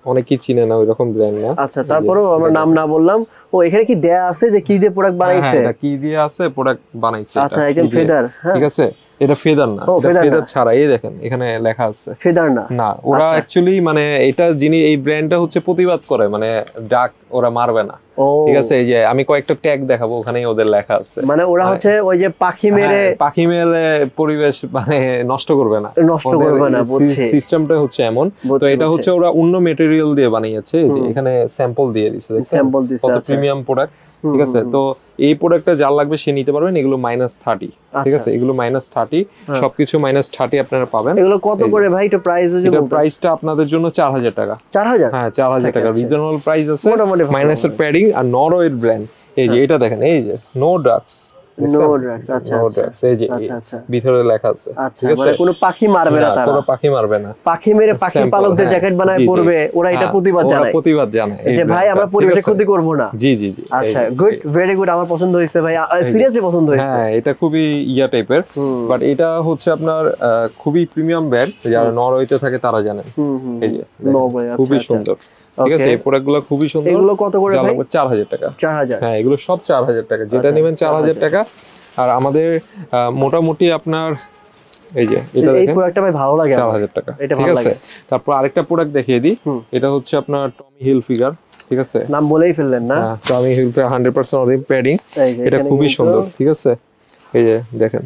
অনেকেই চিনে না ওইরকম ব্র্যান্ড না। আচ্ছা, তারপরেও আমরা নাম না বললাম। ও এখানে কি দেয়া আছে যে কি দিয়ে প্রোডাক্ট বানাইছে? এটা কি দিয়ে আছে প্রোডাক্ট বানাইছে। আচ্ছা, একদম ফেদার। ঠিক আছে, এটা ফেদার না, এটা ফেদার ছাড়া। এই দেখেন এখানে লেখা আছে ফেদার না। না, ওরা অ্যাকচুয়ালি মানে এটা যিনি এই ব্র্যান্ডটা হচ্ছে প্রতিবাদ করে, মানে ডাক ওরা মারবে না। ঠিক আছে, এই যে আমি কয়েকটা ট্যাগ দেখাবো, ওখানেই ওদের লেখা আছে। মানে ওরা হচ্ছে ওই যে পাখি মেরে পরিবেশ মানে নষ্ট করবে না, বুঝছি। সিস্টেমটা হচ্ছে এমন। তো এটা হচ্ছে ওরা অন্য ম্যাটেরিয়াল দিয়ে বানিয়েছে। এই যে এখানে স্যাম্পল দিয়ে দিয়েছে, স্যাম্পল দিয়েছে। কত প্রিমিয়াম প্রোডাক্ট। ঠিক আছে, তো এই প্রোডাক্টটা যার লাগবে সে নিতে পারবেন। এগুলো -30। ঠিক আছে, এগুলো -30, সবকিছু -30 আপনারা পাবেন। এগুলো কত করে ভাই? এটা প্রাইস, এটা প্রাইসটা আপনাদের জন্য 4000 টাকা। 4000? হ্যাঁ 4000 টাকা রিজনেবল প্রাইস আছে। মাইনাসের প্যাডিং আর নরওয়ের ব্র্যান্ড। এই যে এটা দেখেন, এই যে নো ড্রাগস। আচ্ছা এই যে ভিতরে লেখা আছে। ঠিক আছে, মানে কোনো পাখি মারবে না তারা? কোনো পাখি মারবে না। পাখি মেরে পাখি পালকদের জ্যাকেট বানায় পরবে, ওরা এটা প্রতিবাদ জানায় যে ভাই আমরা পরিবেশের ক্ষতি করব না। জি। আচ্ছা, গুড, ভেরি গুড। আমার পছন্দ হয়েছে ভাই, সিরিয়াসলি পছন্দ হয়েছে। হ্যাঁ এটা খুবই ইয়া টাইপের, বাট এটা হচ্ছে আপনার খুবই প্রিমিয়াম ব্র্যান্ড। যারা নরওয়েতে থাকে তারা জানেন। এই যে খুবই সুন্দর। ঠিক আছে, এই প্রোডাক্টগুলো খুবই সুন্দর। এগুলো কত করে ভাই? 4000 টাকা। 4000? হ্যাঁ এগুলো সব 4000 টাকা, যেটা নেবেন 4000 টাকা। আর আমাদের মোটামুটি আপনার এই যে এটা দেখেন, এই প্রোডাক্টটা ভাই ভালো লাগে, 4000 টাকা। ঠিক আছে, তারপর আরেকটা প্রোডাক্ট দেখিয়ে দিই। এটা হচ্ছে আপনার টমি হিলফিগার। ঠিক আছে, নাম বলেই ফেললেন না? টমি হিলফিগার 100% অরিজিনাল প্যাডিং। এটা খুবই সুন্দর। ঠিক আছে, এই যে দেখেন।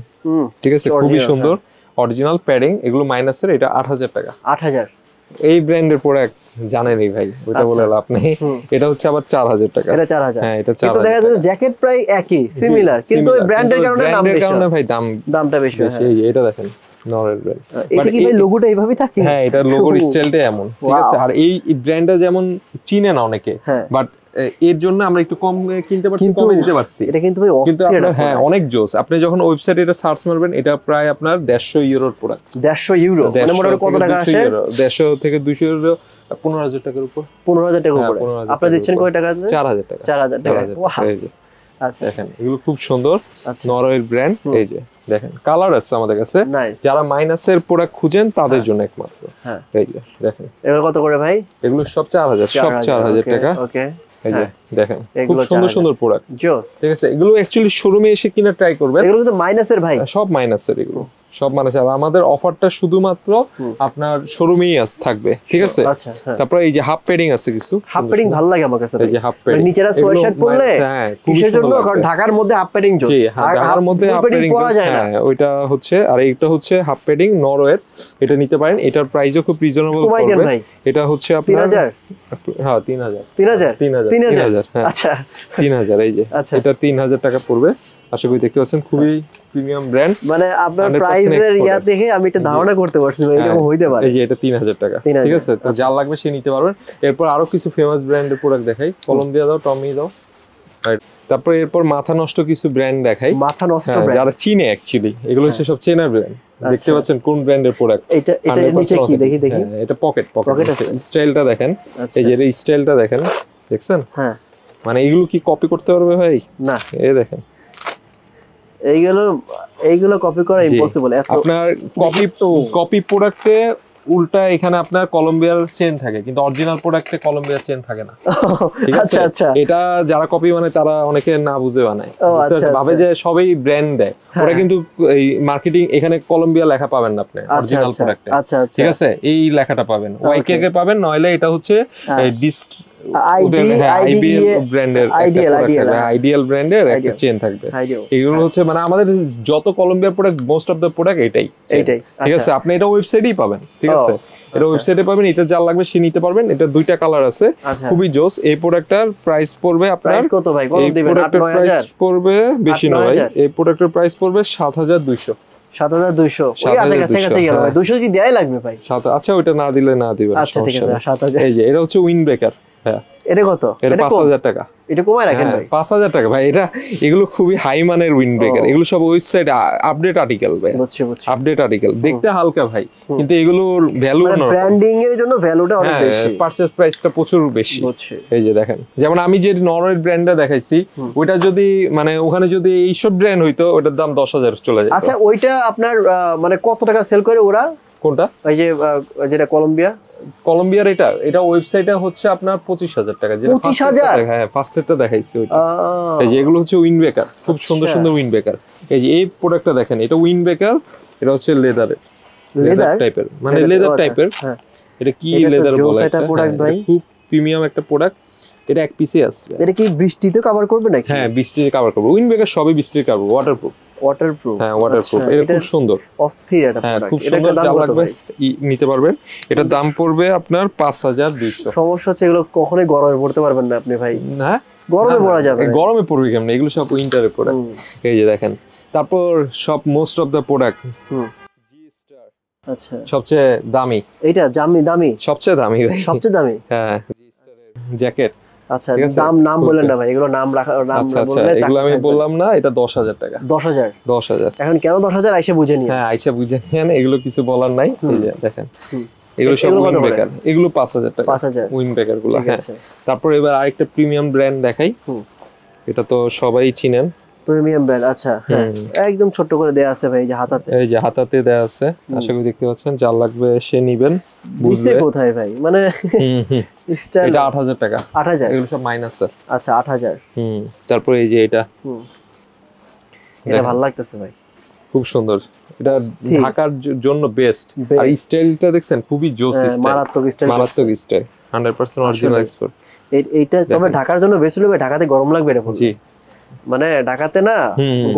ঠিক আছে, খুবই সুন্দর অরিজিনাল প্যাডিং। এগুলো মাইনাসের, এটা 8000 টাকা। 8000? এই ব্র্যান্ডের প্রোডাক্ট জানেনই ভাই, ওটা বলে লাভ নেই। এটা হচ্ছে আবার 4000 টাকা। এটা 4000? হ্যাঁ এটা 4000। কিন্তু দেখা যাচ্ছে জ্যাকেট প্রায় একই, সিমিলার, কিন্তু ওই ব্র্যান্ডের কারণে ভাই দামটা বেশি। এই যে এটা দেখেন, নরের ব্র্যান্ড। এটা কি ভাই লোগোটা এইভাবেই থাকে? হ্যাঁ, এটা লোগোর স্টাইলটা এমন, ঠিক আছে। আর এই ব্র্যান্ডটা যেমন চিনে না অনেকে, বাট এর জন্য আমরা একটু কম কিনতে পারছি, কমে দিতে পারছি। এটা কিন্তু ভাই অস্থির, হ্যাঁ অনেক জোস। আপনি যখন ওয়েবসাইটে এটা সার্চ মারবেন, এটা প্রায় আপনার 150 ইউরোর প্রোডাক্ট। 150 ইউরো মানে মোটামুটি কত টাকা আসে? 150 থেকে 200 ইউরো, 15000 টাকার উপর। 15000 টাকার উপরে। আপনি দিচ্ছেন কয় টাকা? 4000 টাকা। 4000 টাকা। এই যে আচ্ছা, দেখেন এগুলো খুব সুন্দর নরওয়ের ব্র্যান্ড। এই যে দেখেন কালার আছে আমাদের কাছে, যারা মাইনাসের প্রোডাক্ট খুঁজেন তাদের জন্য একমাত্র। এই যে দেখেন এগুলো কত করে ভাই? এগুলো সব 4000, সব 4000 টাকা। ওকে, এই যে দেখেন খুব সুন্দর সুন্দর প্রোডাক্ট, জোস, ঠিক আছে। এগুলো অ্যাকচুয়ালি শোরুমে এসে কিনা ট্রাই করবেন। এগুলো কিন্তু মাইনাসের ভাই, সব মাইনাসের, এগুলো সব মাইনাসের। আর আমাদের অফারটা শুধুমাত্র আপনার শোরুমেই থাকবে, ঠিক আছে। তারপর এই যে হাফ প্যাডিং আছে কিছু, হাফ প্যাডিং ভালো লাগে আমার কাছে। এই যে হাফ প্যাডিং নিচেরা সোয়েটশার্ট পরলে, হ্যাঁ কিসের জন্য? কারণ ঢাকার মধ্যে হাফ প্যাডিং জোস। জি, ঢাকার মধ্যে হাফ প্যাডিং পরা যায় না। হ্যাঁ ওইটা হচ্ছে, আর এইটা হচ্ছে হাফ প্যাডিং নরওয়ের, এটা নিতে পারেন। এটার প্রাইসও খুব রিজনেবল পড়বে। এটা হচ্ছে আপনার 3000। হ্যাঁ 3000 3000। আচ্ছা 3000। এই যে এটা 3000 টাকা পড়বে। আশা করি দেখতে পাচ্ছেন খুবই প্রিমিয়াম ব্র্যান্ড। মানে আপনার প্রাইসের ইয়া দেখে আমি এটা ধারণা করতে পারছি ভাই এটা হইতে পারে। এই যে এটা 3000 টাকা, ঠিক আছে। তো যা লাগবে সে নিতে পারবেন। এরপর আরো কিছু ফেমাস ব্র্যান্ডের প্রোডাক্ট দেখাই। কলম্বিয়া দাও, টমি দাও, রাইট। তারপর এরপর মাথা নষ্ট কিছু ব্র্যান্ড দেখাই। মাথা নষ্ট ব্র্যান্ড যারা চিনে অ্যাকচুয়ালি, এগুলো হচ্ছে সব চেনা ব্র্যান্ড। দেখতে পাচ্ছেন কোন ব্র্যান্ডের প্রোডাক্ট। এটা নিচে কি দেখি? এটা পকেট স্টাইলটা দেখেন। এই যে এই স্টাইলটা দেখেন, দেখছেন? হ্যাঁ, মানে এগুলো কি কপি করতে পারবে ভাই? না, এই দেখেন এইগুলো কপি করা ইম্পসিবল। আপনার কপি প্রোডাক্টে উল্টা এখানে আপনার কলম্বিয়ার চেন থাকে, কিন্তু অরিজিনাল প্রোডাক্টে কলম্বিয়ার চেন থাকে না। আচ্ছা আচ্ছা, এটা যারা কপি বানায় তারা অনেকে না বুঝে বানায়, ভাবে যে সবাই ব্র্যান্ড দেয়। ওরা কিন্তু এই মার্কেটিং এখানে কলম্বিয়া লেখা পাবেন না আপনি অরিজিনাল প্রোডাক্টে, ঠিক আছে। এই লেখাটা পাবেন, ওয়াইকে কে পাবেন, নইলে এটা হচ্ছে আইডিয়াল ব্র্যান্ডের একটা চেন থাকবে। এগুলো হচ্ছে মানে আমাদের যত কলম্বিয়ার product, most of the product এটাই, ঠিক আছে। আপনি এটা ওয়েবসাইটেই পাবেন, ঠিক আছে। এটা ওয়েবসাইটে পাবেন। এটা যা লাগবে সে নিতে পারবেন। এটা দুইটা কালার আছে, খুবই জোস। এই প্রোডাক্টটার প্রাইস পড়বে আপনার কত ভাই? কত দিবেন? 8-9000 পড়বে, বেশি না ভাই। এই প্রোডাক্টের প্রাইস পড়বে 7200। 7200 কাছাকাছি গেল ভাই। 200 কি দেয়াই লাগবে ভাই? আচ্ছা ওটা না দিলে না দিবেন, আচ্ছা ঠিক আছে 7000। এই যে এটা হচ্ছে উইন্ড ব্রেকার। হ্যাঁ এটা কত? এটা 5000 টাকা। এটা কমায় রাখেন ভাই। 5000 টাকা ভাই। এগুলো খুবই হাই মানের উইন্ড ব্রেকার। এগুলো সব ওয়েবসাইট আপডেট আর্টিকেল ভাই। বুঝছি। আপডেট আর্টিকেল দেখতে হালকা ভাই, কিন্তু এগুলোর ভ্যালু না, ব্র্যান্ডিং এর জন্য ভ্যালুটা অনেক বেশি, পারচেজ প্রাইসটা প্রচুর বেশি। এই যে দেখেন, যেমন আমি যে নরওয়ের ব্র্যান্ডটা দেখাইছি, ওইটা যদি মানে ওখানে যদি এইসব ব্র্যান্ড হইতো, ওটার দাম 10000 চলে যেত। আচ্ছা ওইটা আপনার মানে কত টাকা সেল করে ওরা? কোনটা? ওই যে যেটা কলম্বিয়ার এটা ওয়েবসাইটে হচ্ছে আপনার 25000 টাকা। যেটা 25000? হ্যাঁ ফার্স্টেরটা দেখাইছি ওইটা। এই যে এগুলো হচ্ছে উইন্ড ব্রেকার, খুব সুন্দর সুন্দর উইন্ড ব্রেকার। এই যে এই প্রোডাক্টটা দেখেন, এটা উইন্ড ব্রেকার। এটা হচ্ছে লেদার টাইপের, মানে লেদার টাইপের। এটা কি লেদার বলে? এটা প্রোডাক্ট ভাই খুব প্রিমিয়াম একটা প্রোডাক্ট। এটা এক পিসে আছে। এটা কি বৃষ্টিতে কভার করবে নাকি? হ্যাঁ বৃষ্টিতে কভার করবে। উইন্ড ব্রেকার সবই বৃষ্টিতে কভার, ওয়াটারপ্রুফ। হ্যাঁ ওয়াটারপ্রুফ। এটা খুব সুন্দর, অস্থির এটা প্রোডাক্ট। খুব সুন্দর, যা লাগবে নিতে পারবেন। এটার দাম পড়বে আপনার 5200। সমস্যা হচ্ছে এগুলো কখনোই গরমে পড়তে পারবেন না আপনি ভাই। না গরমে পড়া যাবে, গরমে পড়বে কেমন? এগুলো সব উইন্টারের প্রোডাক্ট। এই যে দেখেন, তারপর সব মোস্ট অফ দ্য প্রোডাক্ট আচ্ছা সবচেয়ে দামি। এটা দামি সবচেয়ে দামি ভাই, সবচেয়ে দামি। হ্যাঁ জ্যাকেট। আচ্ছা নাম বলেন না ভাই, এগুলো নাম রাখা নাম বললে এগুলো আমি বললাম না। এটা 10000 টাকা। 10000 এখন কেন 10000? আইসা বুঝে নিন। হ্যাঁ আইসা বুঝে নিন, এগুলো কিছু বলার নাই। এই যে দেখেন, এগুলো সব উইন্ড ব্রেকার। এগুলো 5000 টাকা 5000 উইন্ড ব্রেকার গুলো। হ্যাঁ তারপর এবার আরেকটা প্রিমিয়াম ব্র্যান্ড দেখাই। এটা তো সবাই চিনেন, প্রিমিয়াম ব্র্যান্ড। আচ্ছা হ্যাঁ একদম ছোট করে দেয়া আছে ভাই, এই যে হাতাতে। এই যে হাতাতে দেয়া আছে, আশা করি দেখতে পাচ্ছেন। যা লাগবে সে নেবেন। বুঝছে কোথায় ভাই? মানে এটা 8000 টাকা। 8000 এগুলো সব মাইনাস। আচ্ছা 8000। তারপর এই যে এটা ভালো লাগতেছে ভাই, খুব সুন্দর। এটা ঢাকার জন্য বেস্ট। আর স্টাইলটা দেখছেন, খুবই জোস স্টাইল, মারাত্মক স্টাইল 100% অরিজিনাল এক্সপোর্ট। এইটা তবে ঢাকার জন্য বেস্ট হবে। ঢাকাতে গরম লাগবে এটা। জি মানে ঢাকাতে না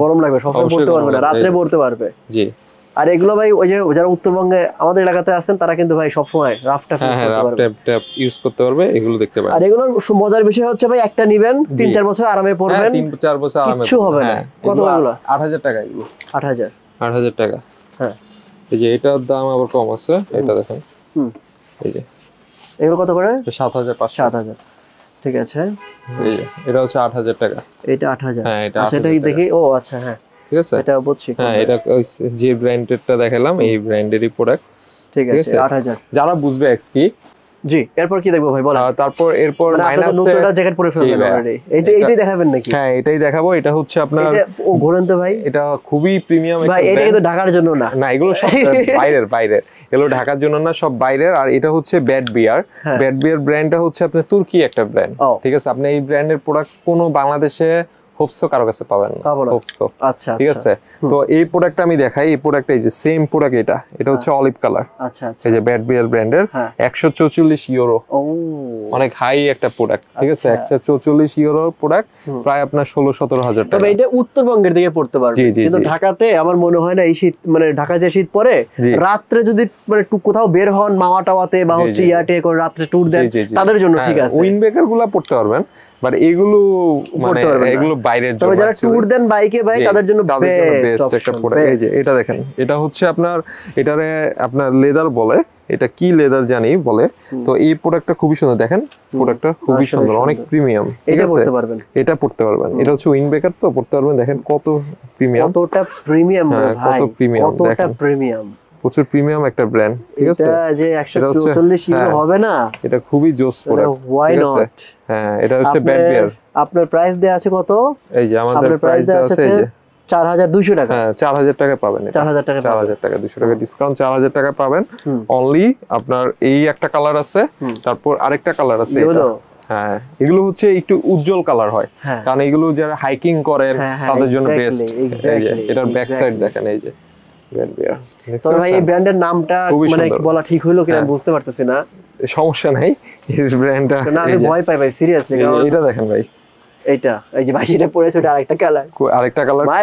গরম লাগবে, সবসময় পড়তে পারবে না, রাতে পড়তে পারবে। জি আর এগুলো ভাই ওই যে যারা উত্তরবঙ্গে আমাদের এলাকাতে আছেন, তারা কিন্তু ভাই সবসময় রাফ টাফ ইউজ করতে পারবে। এগুলো দেখতে পারেন। আর এগুলোর মজার বিষয় হচ্ছে ভাই, একটা নিবেন 3-4 বছর আরামে পড়বেন। 3-4 বছর আরামে কিছু হবে না। কত এগুলো? 8000 টাকা। এগুলো 8000 টাকা। হ্যাঁ এই যে এটার দাম আবার কম আছে, এটা দেখেন। এই যে এগুলো কত করে? 7500। 7000, ঠিক আছে। এই যে এটা হচ্ছে 8000 টাকা। এটা 8000। হ্যাঁ এটা আচ্ছা, এটা দেখি। ও আচ্ছা, হ্যাঁ ঠিক আছে, এটা বুঝছি। হ্যাঁ এটা যে ব্র্যান্ডেরটা দেখালাম এই ব্র্যান্ডেরই প্রোডাক্ট, ঠিক আছে 8000। যারা বুঝবে কি। জি, এরপর কি দেখবো ভাই বলেন? তারপর এরপর মাইনাস নতুনটা জ্যাকেট পরে ফেলবেন অলরেডি। এইটাই দেখাবেন নাকি? হ্যাঁ এটাই দেখাবো। এটা হচ্ছে আপনার, ও ঘোরেন তো ভাই, এটা খুবই প্রিমিয়াম ভাই। এটা কিন্তু ঢাকার জন্য না, না এগুলো সব বাইরের, এগুলো ঢাকার জন্য না, সব বাইরের। আর এটা হচ্ছে ব্যাড বিয়ার। ব্যাড বিয়ার ব্র্যান্ডটা হচ্ছে আপনার তুর্কি একটা ব্র্যান্ড, ঠিক আছে। আপনি এই ব্র্যান্ডের প্রোডাক্ট কোনো বাংলাদেশে হোপসো কারো কাছে পাবেন না, হোপসো। আচ্ছা, ঠিক আছে। তো এই প্রোডাক্টটা আমি দেখাই। এই প্রোডাক্টটা এই যে সেম প্রোডাক্ট, এটা হচ্ছে অলিভ কালার। আচ্ছা আচ্ছা, এই যে ব্যাড বিয়ার ব্র্যান্ডের 144 ইউরো, অনেক হাই একটা প্রোডাক্ট, ঠিক আছে। 144 ইউরো প্রোডাক্ট, প্রায় আপনার 16-17 হাজার টাকা। তবে এটা উত্তরবঙ্গের দিকে পড়তে পারবে, কিন্তু ঢাকাতে আমার মনে হয় না এই শীত, মানে ঢাকা যে শীত পড়ে, রাত্রে যদি মানে কোথাও বের হন মাওয়া টাওয়াতে বা হচ্ছে ইয়াটে করে রাত্রে ট্যুর দেন, তাদের জন্য ঠিক আছে। উইন্ডবেকার গুলা পড়তে পারবেন, বাট এগুলো মানে এগুলো বাইরের জন্য। তবে যারা ট্যুর দেন বাইকে ভাই, তাদের জন্য বেস্ট একটা প্রোডাক্ট। এই যে এটা দেখেন, এটা হচ্ছে আপনার, এটারে আপনার লেদার বলে, এটা কি লেদার জানি বলে। তো এই প্রোডাক্টটা খুবই সুন্দর, দেখেন প্রোডাক্টটা খুবই সুন্দর, অনেক প্রিমিয়াম, ঠিক আছে। এটা পড়তে পারবেন, এটা হচ্ছে উইন্ডবেকার, তো পড়তে পারবেন। দেখেন কত প্রিমিয়াম, কতটা প্রিমিয়াম ভাই, কত প্রিমিয়াম, কতটা প্রিমিয়াম, প্রচুর প্রিমিয়াম একটা ব্র্যান্ড, ঠিক আছে। এটা যে 144 ইউরো হবে না, এটা খুবই জোস প্রোডাক্ট, ঠিক আছে। হ্যাঁ এটা হচ্ছে ব্যাড বিয়ার। আপনার প্রাইস দেয়া আছে কত? এই যে আমাদের প্রাইস দেয়া আছে এই যে 4200 টাকা। হ্যাঁ 4000 টাকা পাবেন, 4000 টাকা, 4000 টাকা, 200 টাকা ডিসকাউন্ট, 4000 টাকা পাবেন অনলি। আপনার এই একটা কালার আছে, তারপর আরেকটা কালার আছে এটা। হ্যাঁ এগুলো হচ্ছে একটু উজ্জ্বল কালার হয়, কারণ এগুলো যারা হাইকিং করেন তাদের জন্য বেস্ট। এই যে এটার ব্যাক সাইড দেখেন, এই যে ব্র্যান্ড বিয়ার। তো ভাই এই ব্র্যান্ডের নামটা মানে বলা ঠিক হলো কিনা বুঝতে পারতেছি না। সমস্যা নাই, এই ব্র্যান্ডটা না আমি ভয় পাই ভাই, সিরিয়াসলি। এটা দেখেন ভাই, এইটা এই যে ভাই এটা পরেছে, ওটা আরেকটা কালার,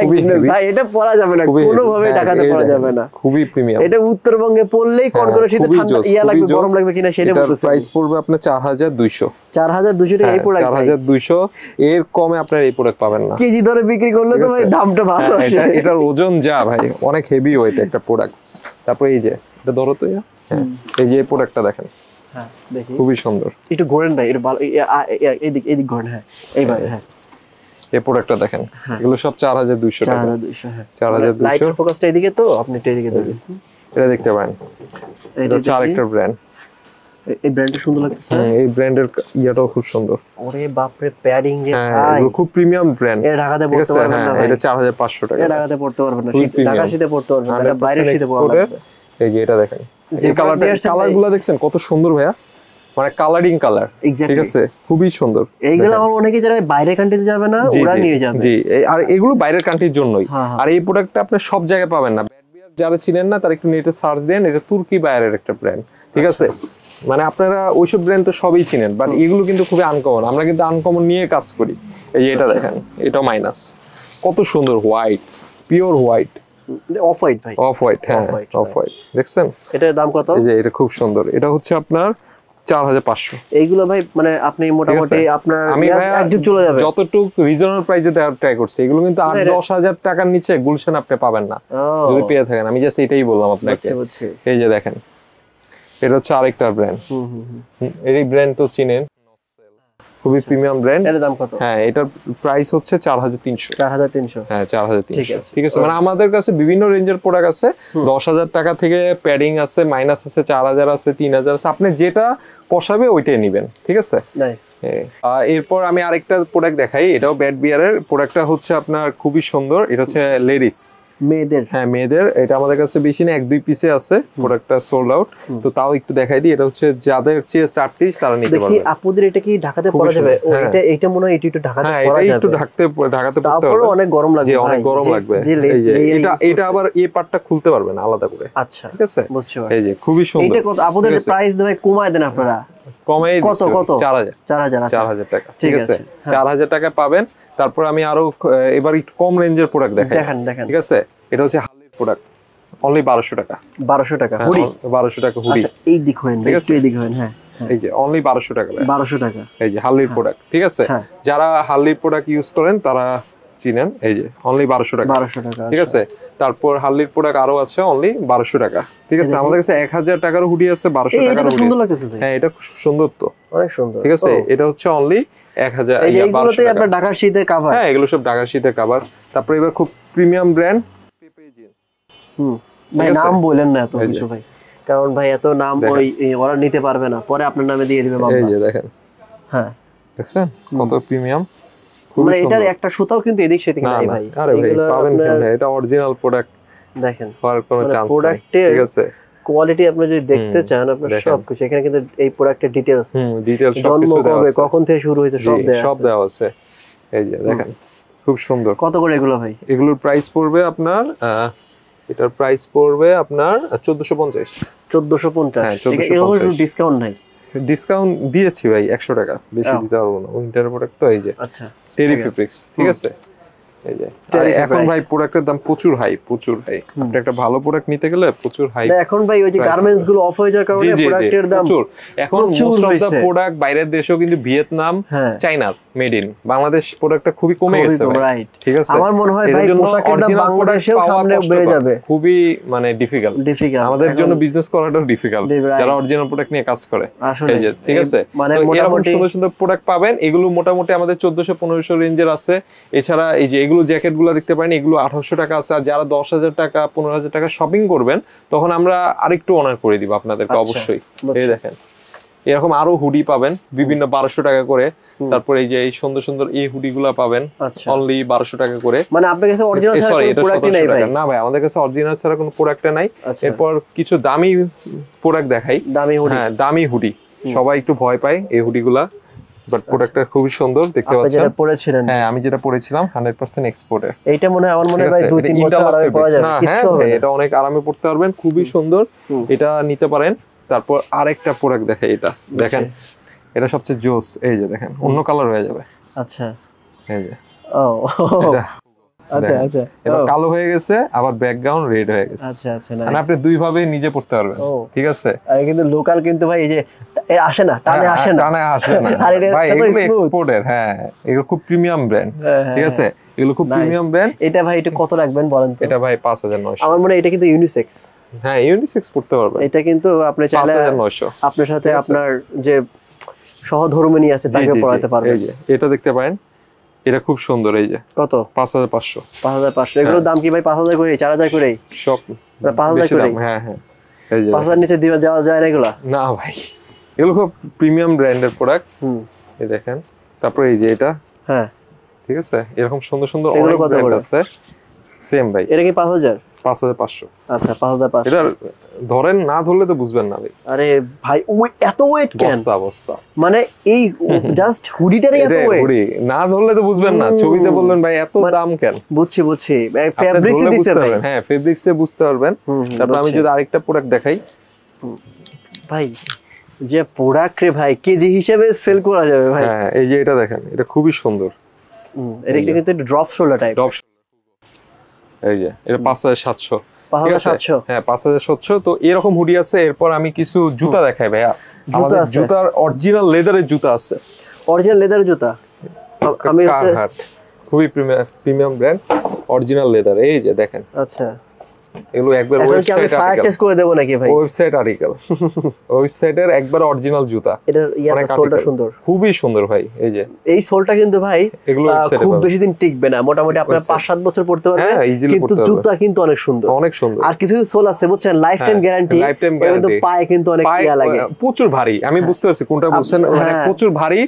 খুবই হেভি ভাই। এটা পরা যাবে না, কোনো ভাবে ঢাকাতে পরা যাবে না, খুবই প্রিমিয়াম। এটা উত্তরবঙ্গে পরলেই কনকনে শীতে ঠান্ডা ইয়া লাগবে, গরম লাগবে কিনা সেটা বলতেছি। প্রাইস পড়বে আপনার 4200 টাকা এই প্রোডাক্ট, 4200। এর কমে আপনার এই প্রোডাক্ট পাবেন না। কেজি ধরে বিক্রি করলে তো ভাই দামটা ভালো আসে। এটার ওজন যা ভাই, অনেক হেভি ওয়েট একটা প্রোডাক্ট। তারপর এই যে এটা ধরো তো, এই যে এই প্রোডাক্টটা দেখেন, হ্যাঁ দেখি, খুবই সুন্দর। একটু ঘোরেন ভাই, এটা ভালো, এইদিক ঘোরেন। হ্যাঁ এইভাবে, হ্যাঁ এই প্রোডাক্টটা দেখেন, এগুলো সব 4200 টাকা। 4200, হ্যাঁ 4200। লাইট ফোকাসটা এদিকে, তো আপনি একটু এদিকে দেখেন, এটা দেখতে পারেন। এটা হচ্ছে আরেকটা ব্র্যান্ড, এই ব্র্যান্ডটা সুন্দর লাগতেছে। এই ব্র্যান্ডের ইয়াটাও খুব সুন্দর। ওরে বাপরে, প্যাডিং রে ভাই, এগুলো খুব প্রিমিয়াম ব্র্যান্ড। এটা ঢাকাতে পড়তে পারবেন না ভাই, এটা 4500 টাকা। এটা ঢাকাতে পড়তে পারবেন না, ঢাকার শীতে পড়তে পারবেন না, এটা বাইরের শীতে পড়তে পারবেন। এই যে এটা দেখেন, এই কালারগুলো দেখছেন কত সুন্দর ভাইয়া, মানে কালারিং কালার, ঠিক আছে, খুবই সুন্দর। এইগুলো আমার অনেকে যারা বাইরের কান্ট্রিতে যাবে না, ওরা নিয়ে যাবে। জি, আর এগুলো বাইরের কান্ট্রির জন্যই। আর এই প্রোডাক্টটা আপনি সব জায়গায় পাবেন না। ব্যাড বিয়ার যারা চিনেন না, তারা একটু নেটে সার্চ দেন, এটা তুর্কি বায়ারের একটা ব্র্যান্ড, ঠিক আছে। মানে আপনারা ওইসব ব্র্যান্ড তো সবই চিনেন, বাট এগুলো কিন্তু খুবই আনকমন। আমরা কিন্তু আনকমন নিয়ে কাজ করি। এই যে এটা দেখেন, এটা মাইনাস, কত সুন্দর white, pure white, off white ভাই, অফ হোয়াইট, হ্যাঁ অফ হোয়াইট, দেখছেন। এটার দাম কত? এই যে এটা খুব সুন্দর, এটা হচ্ছে আপনার 4500। এইগুলো ভাই মানে আপনি মোটামুটি আপনার একদম চলে যাবে, যতটুকু রিজনেবল প্রাইসে দেওয়ার ট্রাই করছি। এগুলো কিন্তু 8-10 হাজার টাকার নিচে গুলশান আপনি পাবেন না, যদি পেয়ে থাকেন। আমি জাস্ট এটাই বললাম আপনাকে। এই যে দেখেন, এটা হচ্ছে আরেকটা ব্র্যান্ড, এই ব্র্যান্ড তো চিনেন, খুবই প্রিমিয়াম ব্র্যান্ড। এর দাম কত? হ্যাঁ এটার প্রাইস হচ্ছে 4300। 4300, হ্যাঁ 4300, ঠিক আছে। মানে আমাদের কাছে বিভিন্ন রেঞ্জের প্রোডাক্ট আছে, 10,000 টাকা থেকে প্যাডিং আছে, মাইনাস আছে, 4000 আছে, 3000 আছে। আপনি যেটা পোষাবে ওইটাই নেবেন, ঠিক আছে। নাইস। এরপর আমি আরেকটা প্রোডাক্ট দেখাই, এটাও ব্যাড বিয়ারের। প্রোডাক্টটা হচ্ছে আপনার খুবই সুন্দর, এটা হচ্ছে লেডিস, মেয়েদের। হ্যাঁ মেয়েদের। এটা আমাদের কাছে বেশি না, 1-2 পিসে আছে, প্রোডাক্টটা সোল্ড আউট। তো তাও একটু দেখাই দিই, এটা হচ্ছে যাদের চেস্ট 38 তারা নিতে পারবে। দেখি আপুদের এটা কি ঢাকাতে পরা যাবে? এটা মনে হয় একটু ঢাকাতে পরা যাবে, একটু ঢাকাতে পড়তে হবে। অনেক গরম লাগবে, অনেক গরম লাগবে। এই যে এটা আবার এই পার্টটা খুলতে পারবেন আলাদা করে। আচ্ছা ঠিক আছে, বুঝছি। এই যে খুবই সুন্দর। এটা কত আপুদের প্রাইস দেবে? কমায় দেন আপনারা, কমাই কত? 4000 টাকা, ঠিক আছে। 4000 টাকা পাবেন। তারপর আমি আরো এবার একটু কম রেঞ্জের প্রোডাক্ট দেখাই, ঠিক আছে। এটা হচ্ছে হালির প্রোডাক্ট, অনলি 1200 টাকা। 1200 টাকা হুডি, 1200 টাকা হুডি। আচ্ছা এই দিক হয় না, একটু এই দিক হয়। হ্যাঁ এই যে অনলি 1200 টাকা, 1200 টাকা। এই যে হালির প্রোডাক্ট, ঠিক আছে। যারা হালির প্রোডাক্ট ইউজ করেন তারা চিনেন। এই যে অনলি 1200 টাকা, 1200 টাকা, ঠিক আছে। তারপর হার্লির প্রোডাক্ট আরো আছে অনলি 1200 টাকা। ঠিক আছে, আমাদের কাছে 1000 টাকার হুডি আছে, 1200 টাকার হুডি। সুন্দর লাগতেছে ভাই। হ্যাঁ, এটা খুব সুন্দর তো, অনেক সুন্দর। ঠিক আছে, এটা হচ্ছে অনলি 1000। এইগুলোতে আপনার ঢাকার শীতের কভার। হ্যাঁ, এগুলো সব ঢাকার শীতের কভার। তারপর এবার খুব প্রিমিয়াম ব্র্যান্ড পেপে জিন্স। ভাই নাম বলেন না এত কিছু ভাই, কারণ ভাই এত নাম ওরা নিতে পারবে না, পরে আপনার নামে দিয়ে দিবে মামলা। এই যে দেখেন, হ্যাঁ দেখছেন কত প্রিমিয়াম। মানে এটার একটা সুতাও কিন্তু এদিক সেদিক নাই ভাই। আরে ভাই পাবেন কেমনে, এটা অরিজিনাল প্রোডাক্ট, দেখেন হওয়ার কোনো চান্স নাই। প্রোডাক্টের ঠিক আছে, কোয়ালিটি আপনি যদি দেখতে চান, আপনার সবকিছু এখানে কিন্তু এই প্রোডাক্টের ডিটেইলস, ডিটেইলস সবকিছু দেওয়া আছে, কখন থেকে শুরু হয়েছে সব দেওয়া আছে। এই যে দেখেন খুব সুন্দর। কত করে এগুলো ভাই? এগুলোর প্রাইস পড়বে আপনার, এটার প্রাইস পড়বে আপনার 1450। 1450। হ্যাঁ, এগুলো ডিসকাউন্ট নাই? ডিসকাউন্ট দিয়েছি ভাই 100 টাকা, বেশি দিতে পারবো না। উইন্টার প্রোডাক্ট তো। এই যে আচ্ছা, টেরি ফেব্রিক্স, ঠিক আছে। এই যে এখন ভাই প্রোডাক্টের দাম প্রচুর হাই। আপনি একটা ভালো প্রোডাক্ট নিতে গেলে প্রচুর হাই। এখন ভাই ওই যে গার্মেন্টস গুলো অফ হয়ে যাওয়ার কারণে প্রোডাক্টের দাম প্রচুর। এখন মোস্ট অফ দা প্রোডাক্ট বাইরের দেশেও কিন্তু Vietnam, China made in, Bangladesh প্রোডাক্টটা খুবই কমে গেছে ভাই। ঠিক আছে, আমার মনে হয় ভাই পোশাকের দাম বাংলাদেশেও সামনে বেড়ে যাবে, খুবই মানে ডিফিকাল্ট আমাদের জন্য বিজনেস করাটাও ডিফিকাল্ট, যারা অরিজিনাল প্রোডাক্ট নিয়ে কাজ করে। এই যে ঠিক আছে, মানে মোটামুটি সুন্দর সুন্দর প্রোডাক্ট পাবেন। এগুলো মোটামুটি আমাদের 1400-1500 রেঞ্জের আছে। এছাড়া এই যে এগুলো জ্যাকেট গুলো দেখতে পারেন, এগুলো 1800 টাকা আছে। আর যারা 10,000 টাকা 15,000 টাকা শপিং করবেন, তখন আমরা আরেকটু অনার করে দিব আপনাদেরকে অবশ্যই। এই দেখেন এরকম আরো হুডি পাবেন বিভিন্ন 1200 টাকা করে। তারপর এই যে এই সুন্দর সুন্দর এই হুডি গুলা পাবেন অনলি 1200 টাকা করে। মানে আপনার কাছে অরিজিনাল ছাড়া কোনো প্রোডাক্ট নাই ভাই? না ভাই, আমাদের কাছে অরিজিনাল ছাড়া কোনো প্রোডাক্ট নাই। এরপর কিছু দামি প্রোডাক্ট দেখাই। দামি হুডি? হ্যাঁ, দামি হুডি। সবাই একটু ভয় পায় এই হুডি গুলা, বাট প্রোডাক্টটা খুবই সুন্দর, দেখতে পাচ্ছেন। যেটা পরেছিলেন? হ্যাঁ, আমি যেটা পরেছিলাম 100% এক্সপোর্টের। এইটা মনে হয় আমার মনে হয় ভাই 2-3 বছর আরামে পরা যাবে। হ্যাঁ, এটা অনেক আরামে পড়তে পারবেন, খুবই সুন্দর, এটা নিতে পারেন। তারপর আরেকটা প্রোডাক্ট দেখে, এটা দেখেন, এটা সবচেয়ে জোস। এই যে দেখেন অন্য কালার হয়ে যাবে। আচ্ছা, এই যে আচ্ছা আচ্ছা, এটা কালো হয়ে গেছে, আবার ব্যাকগ্রাউন্ড রেড হয়ে গেছে। আচ্ছা আচ্ছা, মানে আপনি দুই ভাবে নিজে পড়তে পারবেন। ঠিক আছে, আর কিন্তু লোকাল কিন্তু ভাই এই যে আসে না, টানে আসে না ভাই, এগুলো এক্সপোর্টের। হ্যাঁ, এগুলো খুব প্রিমিয়াম ব্র্যান্ড। ঠিক আছে, এগুলো খুব প্রিমিয়াম ব্র্যান্ড। এটা ভাই এটা কত রাখবেন বলেন তো? এটা ভাই 5900। আমার মনে হয় এটা কিন্তু ইউনিসেক্স। হ্যাঁ, ইউনিসেক্স পড়তে পারবেন। এটা কিন্তু আপনি চাইলে 5900 আপনার সাথে আপনার যে সহধর্মিণী আছে তাকে পড়াতে পারবেন। এই যে এটা দেখতে পারেন, এটা খুব সুন্দর। এই যে কত? 5500। 5500। এগুলোর দাম কি ভাই 5000 করে, 4000 করে? সব 5000 করে। হ্যাঁ হ্যাঁ, এই যে 5000 নিচে দিবা যাওয়া যায় না এগুলা? না ভাই, এগুলো খুব প্রিমিয়াম ব্র্যান্ডের প্রোডাক্ট। এই দেখেন। তারপর এই যে এটা, হ্যাঁ ঠিক আছে, এরকম সুন্দর সুন্দর অনেক ব্র্যান্ড আছে। সেম ভাই, এটা কি 5000? 5500। আচ্ছা, 5500। এটা ধরেন, না ধরলে তো বুঝবেন না ভাই। আরে ভাই, ওই এত ওয়েট কেন? বস্তা মানে এই জাস্ট হুডিটারই এত ওয়েট? হুডি না ধরলে তো বুঝবেন না, ছবিতে বলবেন ভাই এত দাম কেন। বুঝছি ফেব্রিক্সে দিতে পারবেন। হ্যাঁ, ফেব্রিক্সে বুঝতে পারবেন। তারপর আমি যদি আরেকটা প্রোডাক্ট দেখাই ভাই, যে প্রোডাক্ট রে ভাই কেজি হিসেবে সেল করা যাবে ভাই। হ্যাঁ, এই যে এটা দেখেন, এটা খুবই সুন্দর। এটা কিন্তু ড্রপ শোল্ডার টাইপ। এই যে এটা 5700। 5700? হ্যাঁ, 5700। তো এরকম হুডি আছে। এরপর আমি কিছু জুতা দেখাই ভাইয়া। আমাদের জুতার অরিজিনাল লেদারের জুতা আছে। অরিজিনাল লেদারের জুতা? আমি খুবই প্রিমিয়াম ব্র্যান্ড, অরিজিনাল লেদার। এই যে দেখেন। আচ্ছা, এগুলো একবার ওয়েবসাইট ফায়ার টেস্ট করে দেব নাকি ভাই? ওয়েবসাইট আর্টিকেল, ওয়েবসাইটের একবার অরিজিনাল জুতা। এটার সোলটা সুন্দর, খুবই সুন্দর ভাই। এই যে এই সোলটা কিন্তু ভাই খুব বেশি দিন টিকবে না, মোটামুটি আপনার 5-7 বছর পড়তে পারবে, কিন্তু জুতা কিন্তু অনেক সুন্দর, অনেক সুন্দর। আর কিছু সোল আছে বুঝছেন, লাইফ টাইম গ্যারান্টি, কিন্তু পায়ে কিন্তু অনেক ইয়া লাগে, প্রচুর ভারী। আমি বুঝতে পারছি কোনটা বলছেন, মানে প্রচুর ভারী।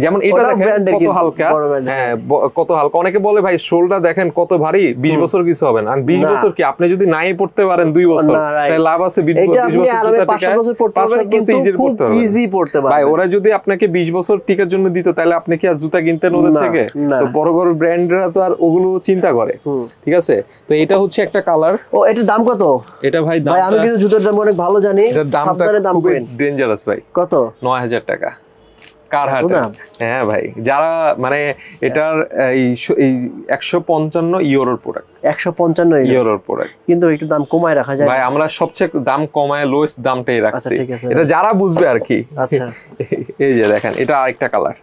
যেমন এটা দেখেন কত হালকা, হ্যাঁ কত হালকা। অনেকে বলে ভাই সোলটা দেখেন কত ভারী, 20 বছর কিছু হবে না। আর 20 বছর কি, আপনি যদি নাই পড়তে পারেন 2 বছর, তাহলে লাভ আছে 20 বছর ইজি পড়তে পারবেন ভাই। ওরা যদি আপনাকে 20 বছর টিকার জন্য দিত, তাহলে আপনি কি আর জুতা কিনতেন ওদের থেকে? তো বড় বড় ব্র্যান্ডরা তো আর ওগুলো চিন্তা করে। ঠিক আছে, তো এটা হচ্ছে একটা কালার। ও, এটার দাম কত? এটা ভাই দাম, আমি কিন্তু জুতার দাম অনেক ভালো জানি। এটার দামটা খুবই ডেঞ্জারাস ভাই। কত? 9000 টাকা। কারহাট। হ্যাঁ ভাই, যারা মানে এটার এই 155 ইউরোর প্রোডাক্ট, 155 ইউরোর প্রোডাক্ট, কিন্তু একটু দাম কমায় রাখা যায় ভাই। আমরা সবচেয়ে দাম কমায় লোয়েস্ট দামটাই রাখছি, এটা যারা বুঝবে আর কি। আচ্ছা, এই যে দেখেন, এটা আরেকটা কালার।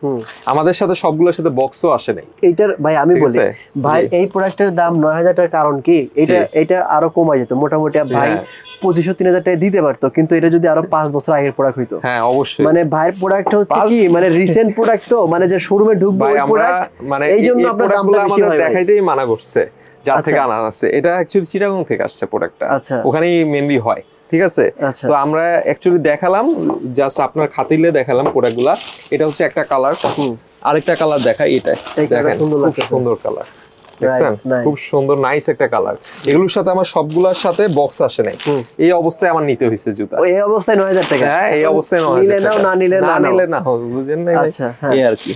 আমাদের সাথে সবগুলোর সাথে বক্সও আসে নাই এইটার। ভাই আমি বলি ভাই, এই প্রোডাক্টের দাম 9000 টাকার কারণ কি, এটা আরো কমায় যেত মোটামুটি ভাই 2500-3000 টাকা দিতে পারতো, কিন্তু এটা যদি আরো 5 বছর আগের প্রোডাক্ট হইতো। হ্যাঁ অবশ্যই, মানে ভাইয়ের প্রোডাক্ট হচ্ছে কি, মানে রিসেন্ট প্রোডাক্ট, তো মানে যে শোরুমে ঢুকবে ওই প্রোডাক্ট, মানে এই জন্য আপনার দামটা বেশি হয়। দেখাইতেই মানা করছে, যার থেকে আনা আছে। এটা অ্যাকচুয়ালি চিটাগং থেকে আসছে প্রোডাক্টটা, ওখানেই মেইনলি হয়। ঠিক আছে, তো আমরা অ্যাকচুয়ালি দেখালাম, জাস্ট আপনার খাতিলে দেখালাম প্রোডাক্টগুলা। এটা হচ্ছে একটা কালার, আরেকটা কালার দেখাই। এটা দেখেন, খুব সুন্দর কালার, দেখছেন? খুব সুন্দর নাইস একটা কালার। এগুলোর সাথে আমার সবগুলোর সাথে বক্স আসে নাই, এই অবস্থায় আমার নিতে হইছে জুতা। এই অবস্থায় 9000 টাকা। হ্যাঁ, এই অবস্থায় 9000 টাকা। না নিলে না, বুঝেন না? আচ্ছা, এই আর কি।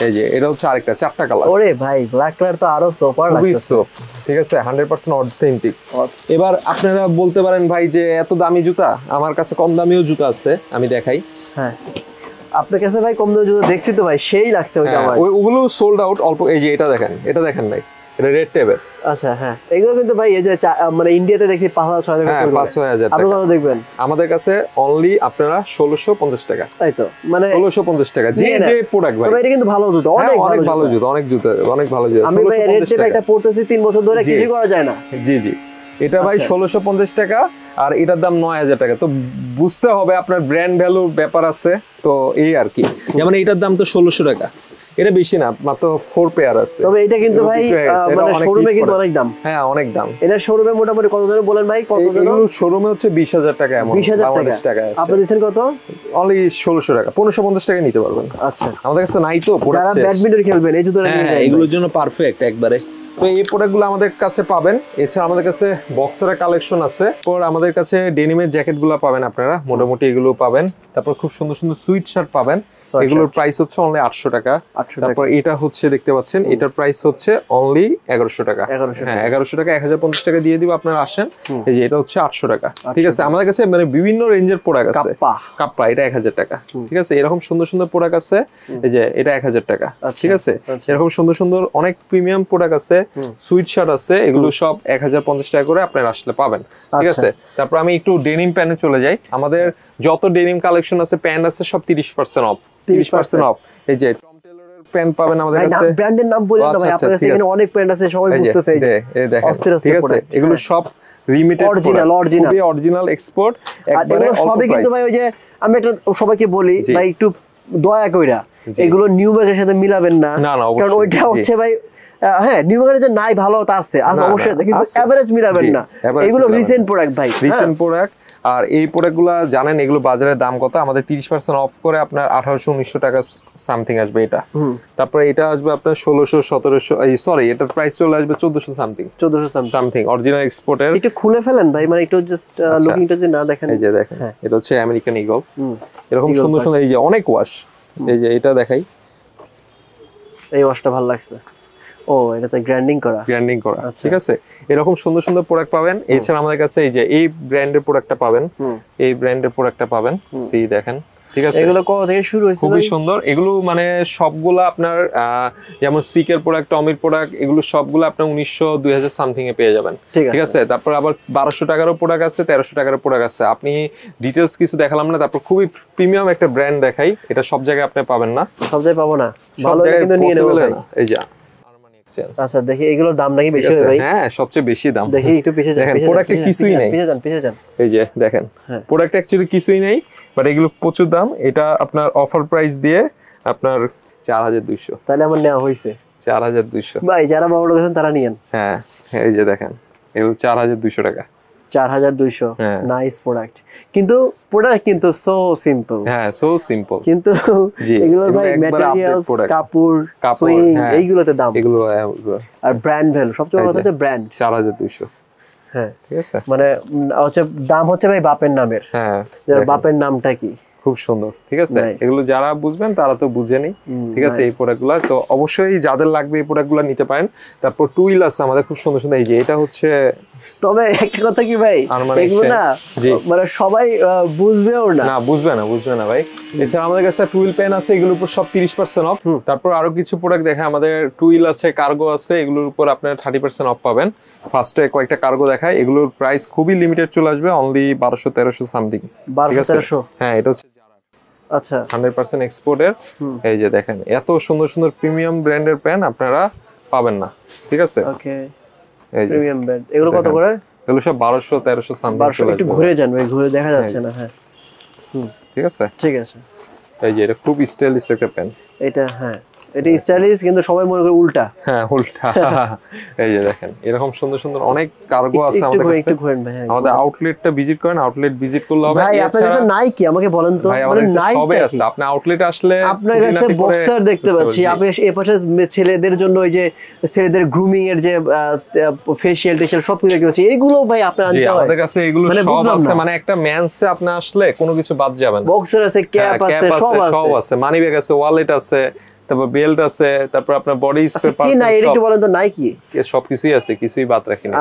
এই যে এটা হচ্ছে আরেকটা 4টা কালার। ওরে ভাই, ব্ল্যাক কালার তো আরো সুপার লাগছে। ঠিক আছে, 100% অথেন্টিক। এবার আপনারা বলতে পারেন ভাই যে এত দামি জুতা, আমার কাছে কম দামিও জুতা আছে, আমি দেখাই। হ্যাঁ, আপনার কাছে ভাই কম দামি জুতা দেখছি তো ভাই, সেই লাগছে ওইটা আমার। ওগুলো সোল্ড আউট অল্প। এই যে এটা দেখেন, এটা দেখেন ভাই, এটা রেড টেপের। আচ্ছা, হ্যাঁ, এগুলো কিন্তু ভাই এই যে মানে ইন্ডিয়াতে দেখি 5,000-6,000 টাকা। 5,000 টাকা। আপনি কত দেখবেন? আমাদের কাছে অনলি আপনারা 1650 টাকা। তাই তো, মানে 1650 টাকা যে প্রোডাক্ট ভাই। তবে এটা কিন্তু ভালো জুতা, অনেক ভালো জুতা, অনেক জুতা, অনেক ভালো জুতা। আমি ভাই রেড টেপ একটা পড়তেছি 3 বছর ধরে, কিছু করা যায় না। জি জি, এটা ভাই 1650 টাকা, আর এটার দাম 9000 টাকা। তো বুঝতে হবে আপনার ব্র্যান্ড ভ্যালু ব্যাপার আছে, তো এই আর কি। যেমন এটার দাম তো 1600 টাকা, এটা বেশি না, মাত্র 4 পেয়ার আছে। তবে এটা কিন্তু ভাই মানে শোরুমে কিন্তু অনেক দাম। হ্যাঁ, অনেক দাম। এটা শোরুমে মোটামুটি কত ধরে বলেন ভাই? কত ধরে? এগুলো শোরুমে হচ্ছে 20000 টাকা, এমন 20000 টাকা। আপনি দিচ্ছেন কত? অনলি 1600 টাকা, 1550 টাকা নিতে পারবেন। আচ্ছা, আমাদের কাছে নাই তো প্রোডাক্ট। যারা ব্যাডমিন্টন খেলবেন এই জুতোটা নিয়ে যাবেন, এগুলোর জন্য পারফেক্ট একবারে। তো এই প্রোডাক্টগুলো আমাদের কাছে পাবেন। এছাড়া আমাদের কাছে বক্সের কালেকশন আছে। পর আমাদের কাছে ডেনিমের জ্যাকেটগুলো পাবেন আপনারা, মোটামুটি এগুলো পাবেন। তারপর খুব সুন্দর সুন্দর সুইট শার্ট পাবেন, এগুলোর প্রাইস হচ্ছে অনলি 800 টাকা। তারপর এটা হচ্ছে দেখতে পাচ্ছেন, এটার প্রাইস হচ্ছে অনলি 1100 টাকা। হ্যাঁ, 1100 টাকা, 1050 টাকা দিয়ে দিব, আপনারা আসেন। এই যে এটা হচ্ছে 800 টাকা। ঠিক আছে, আমাদের কাছে মানে বিভিন্ন রেঞ্জের প্রোডাক্ট আছে। কাপ্পা, এটা 1000 টাকা। ঠিক আছে, এরকম সুন্দর সুন্দর প্রোডাক্ট আছে। এই যে এটা 1000 টাকা। ঠিক আছে, এরকম সুন্দর সুন্দর অনেক প্রিমিয়াম প্রোডাক্ট আছে, সুইট শার্ট আছে, এগুলো সব 1050 টাকা করে আপনারা আসলে পাবেন। ঠিক আছে, তারপর আমি একটু ডেনিম প্যান্টে চলে যাই। আমাদের যত ডেনিম কালেকশন আছে, প্যান্ট আছে, সব 30% অফ। 30% অফ। এই যে টম টেলরের প্যান্ট পাবেন আমাদের কাছে। ব্র্যান্ডের নাম বলেন না ভাই, আপনাদের কাছে এখানে অনেক প্যান্ট আছে, সবাই বুঝতেছে। এই দেখেন, ঠিক আছে, এগুলো সব লিমিটেড অরিজিনাল এক্সপোর্ট, একবারে সবই কিন্তু ভাই ওই যে আমি একটা সবাইকে বলি ভাই, একটু দয়া কইরা এগুলো নিউ মার্কেটের সাথে মিলাবেন না, কারণ ওইটা হচ্ছে ভাই, হ্যাঁ নিউ মার্কেটে যে নাই ভালো তা আছে অবশ্যই, কিন্তু এভারেজ মিলাবেন না। এগুলো রিসেন্ট প্রোডাক্ট ভাই, রিসেন্ট প্রোডাক্ট। আর এই প্রোডাক্টগুলো জানেন এগুলো বাজারের দাম কত? আমাদের 30% অফ করে আপনার 1800-1900 টাকা সামথিং আসবে এটা। তারপরে এটা আসবে আপনার 1600-1700, সরি, এটার প্রাইস চলে আসবে 1400 সামথিং অরিজিনাল এক্সপোর্টের। একটু খুলে ফেলেন ভাই, মানে একটু জাস্ট লুকিংটা যদি না দেখেন। এই যে দেখেন, এটা হচ্ছে আমেরিকান ঈগল। এরকম সুন্দর সুন্দর, এই যে অনেক ওয়াশ। এই যে এটা দেখাই, এই ওয়াশটা ভালো লাগছে। ও, এটা তো গ্র্যান্ডিং করা। ঠিক আছে, এরকম সুন্দর সুন্দর প্রোডাক্ট পাবেন। এছাড়া আমাদের কাছে এই যে এই ব্র্যান্ডের প্রোডাক্টটা পাবেন, এই ব্র্যান্ডের প্রোডাক্টটা পাবেন। সি দেখেন, ঠিক আছে, এগুলো কত থেকে শুরু হইছে? খুবই সুন্দর এগুলো, মানে সবগুলো আপনার যেমন সিকের প্রোডাক্ট, টমির প্রোডাক্ট, এগুলো সবগুলো আপনার 1900-2000 সামথিং এ পেয়ে যাবেন। ঠিক আছে, তারপর আবার 1200 টাকারও প্রোডাক্ট আছে, 1300 টাকারও প্রোডাক্ট আছে। আপনি ডিটেলস কিছু দেখালাম না, তারপর খুবই প্রিমিয়াম একটা ব্র্যান্ড দেখাই। এটা সব জায়গায় আপনি পাবেন না, সব জায়গায় পাবো না, সব জায়গায় কিন্তু নিয়ে নেবেন না। এই যে আচ্ছা, দেখি এগুলোর দাম নাকি বেশি হবে ভাই? হ্যাঁ, সবচেয়ে বেশি দাম। দেখি একটু পিছিয়ে যান, প্রোডাক্টে কিছুই নাই। পিছিয়ে যান। এই যে দেখেন, প্রোডাক্টে অ্যাকচুয়ালি কিছুই নাই, বাট এগুলো প্রচুর দাম। এটা আপনার অফার প্রাইস দিয়ে আপনার 4200। তাহলে আমার নেওয়া হইছে 4200 ভাই, যারা বড় লোক আছেন তারা নিয়েন। হ্যাঁ, এই যে দেখেন, এগুলো 4200 টাকা। 4200, নাইস প্রোডাক্ট, কিন্তু প্রোডাক্ট কিন্তু সো সিম্পল। হ্যাঁ, সো সিম্পল, কিন্তু এগুলোর ভাই ম্যাটেরিয়ালস, কাপড়, সুইং, এইগুলোতে দাম, এগুলো আর ব্র্যান্ড ভ্যালু সবচেয়ে বড় কথা হচ্ছে ব্র্যান্ড। 4200। হ্যাঁ, ঠিক আছে, মানে হচ্ছে দাম হচ্ছে ভাই বাপের নামের। হ্যাঁ, বাপের নামটা কি, খুব সুন্দর। ঠিক আছে, এগুলো যারা বুঝবেন তারা তো বুঝেনি। ঠিক আছে, এই প্রোডাক্টগুলো তো অবশ্যই যাদের লাগবে এই প্রোডাক্টগুলো নিতে পারেন। তারপর টুইল আছে আমাদের খুব সুন্দর সুন্দর। এই যে এটা হচ্ছে তবে একটা কথা কি ভাই, এগুলো না মানে সবাই বুঝবেও না। না বুঝবে না ভাই। এছাড়া আমাদের কাছে টুইল পেন আছে, এগুলোর উপর সব 30% অফ। তারপর আরো কিছু প্রোডাক্ট দেখে আমাদের টুইল আছে, কার্গো আছে, এগুলোর উপর আপনারা 30% অফ পাবেন। ফার্স্টে কয়েকটা কার্গো দেখায়, এগুলোর প্রাইস খুবই লিমিটেড চলে আসবে, অনলি 1200-1300 সামথিং। 1200-1300? হ্যাঁ, এটা হচ্ছে আচ্ছা 100% এক্সপোর্টের। এই যে দেখেন এত সুন্দর সুন্দর প্রিমিয়াম ব্র্যান্ডের পেন আপনারা পাবেন না, ঠিক আছে? ওকে, প্রিমিয়াম ব্র্যান্ড। এগুলো কত করে? এগুলো সব 1200-1300 সামথিং। 1200 একটু ঘুরে যান ভাই, ঘুরে দেখা যাচ্ছে না। হ্যাঁ ঠিক আছে, ঠিক আছে। এই যে এটা খুব স্টাইলিশ একটা পেন। এটা হ্যাঁ, এটা স্টাইলিশ, কিন্তু সবাই মনে করে উল্টা। হ্যাঁ উল্টা। এই যে দেখেন এরকম সুন্দর সুন্দর অনেক কার্গো আছে আমাদের কাছে। আমাদের আউটলেটটা ভিজিট করেন, আউটলেট ভিজিট করলে হবে। ভাই আপনার কাছে নাই কি আমাকে বলেন তো? মানে নাই সবই আছে। আপনি আউটলেটে আসলে আপনার কাছে বক্সার দেখতে পাচ্ছি, আপনি এই পাশে ছেলেদের জন্য ওই যে ছেলেদের গ্রুমিং এর যে ফেশিয়াল টেশিয়াল সব কিছু দেখতে পাচ্ছি, এগুলো ভাই আপনার আনতে হয়। আমাদের কাছে এগুলো সব আছে, মানে একটা মেন্সে আপনি আসলে কোনো কিছু বাদ যাবে না। বক্সার আছে, ক্যাপ আছে, সব আছে, মানি ব্যাগ আছে, ওয়ালেট আছে, তারপর বেল্ট আছে, তারপর আপনার বডি স্প্রে পার্ট। কি নাই একটু বলেন তো, নাই কি? সবকিছুই আছে, কিছুই বাদ রাখি না।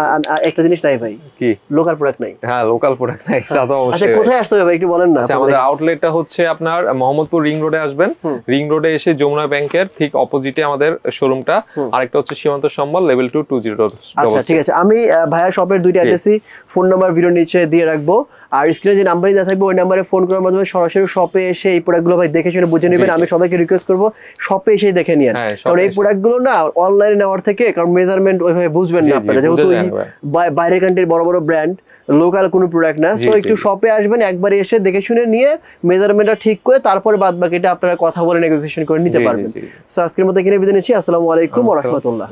একটা জিনিস নাই ভাই, কি? লোকাল প্রোডাক্ট নাই। হ্যাঁ লোকাল প্রোডাক্ট নাই, তা তো অবশ্যই। আচ্ছা কোথায় আসতে হবে একটু বলেন না। আচ্ছা আমাদের আউটলেটটা হচ্ছে আপনার মোহাম্মদপুর রিং রোডে আসবেন। রিং রোডে এসে যমুনা ব্যাংকের ঠিক অপোজিটে আমাদের শোরুমটা, আরেকটা হচ্ছে সীমান্ত সম্বল লেভেল 2 20। আচ্ছা ঠিক আছে, আমি ভাইয়া শপের দুইটা অ্যাড্রেসই ফোন নাম্বার ভিডিও নিচে দিয়ে রাখবো, আর স্ক্রিনে যে নাম্বারই দেওয়া থাকবে ওই নাম্বারে ফোন করার মাধ্যমে সরাসরি শপে এসে এই প্রোডাক্টগুলো ভাই দেখে শুনে বুঝে নেবেন। আমি সবাইকে রিকোয়েস্ট করবো শপে এসে দেখে নিন, কারণ এই প্রোডাক্টগুলো না অনলাইনে নেওয়ার থেকে, কারণ মেজারমেন্ট ওইভাবে বুঝবেন না আপনারা, যেহেতু বাইরের কান্ট্রির বড় বড় ব্র্যান্ড, লোকাল কোনো প্রোডাক্ট না। সো একটু শপে আসবেন, একবার এসে দেখে শুনে নিয়ে মেজারমেন্টটা ঠিক করে তারপরে বাদ বাকিটা আপনারা কথা বলে নেগোসিয়েশন করে নিতে পারবেন। সো আজকের মতো এখানে বিদায় নিচ্ছি। আসসালামু আলাইকুম ওয়া রাহমাতুল্লাহ।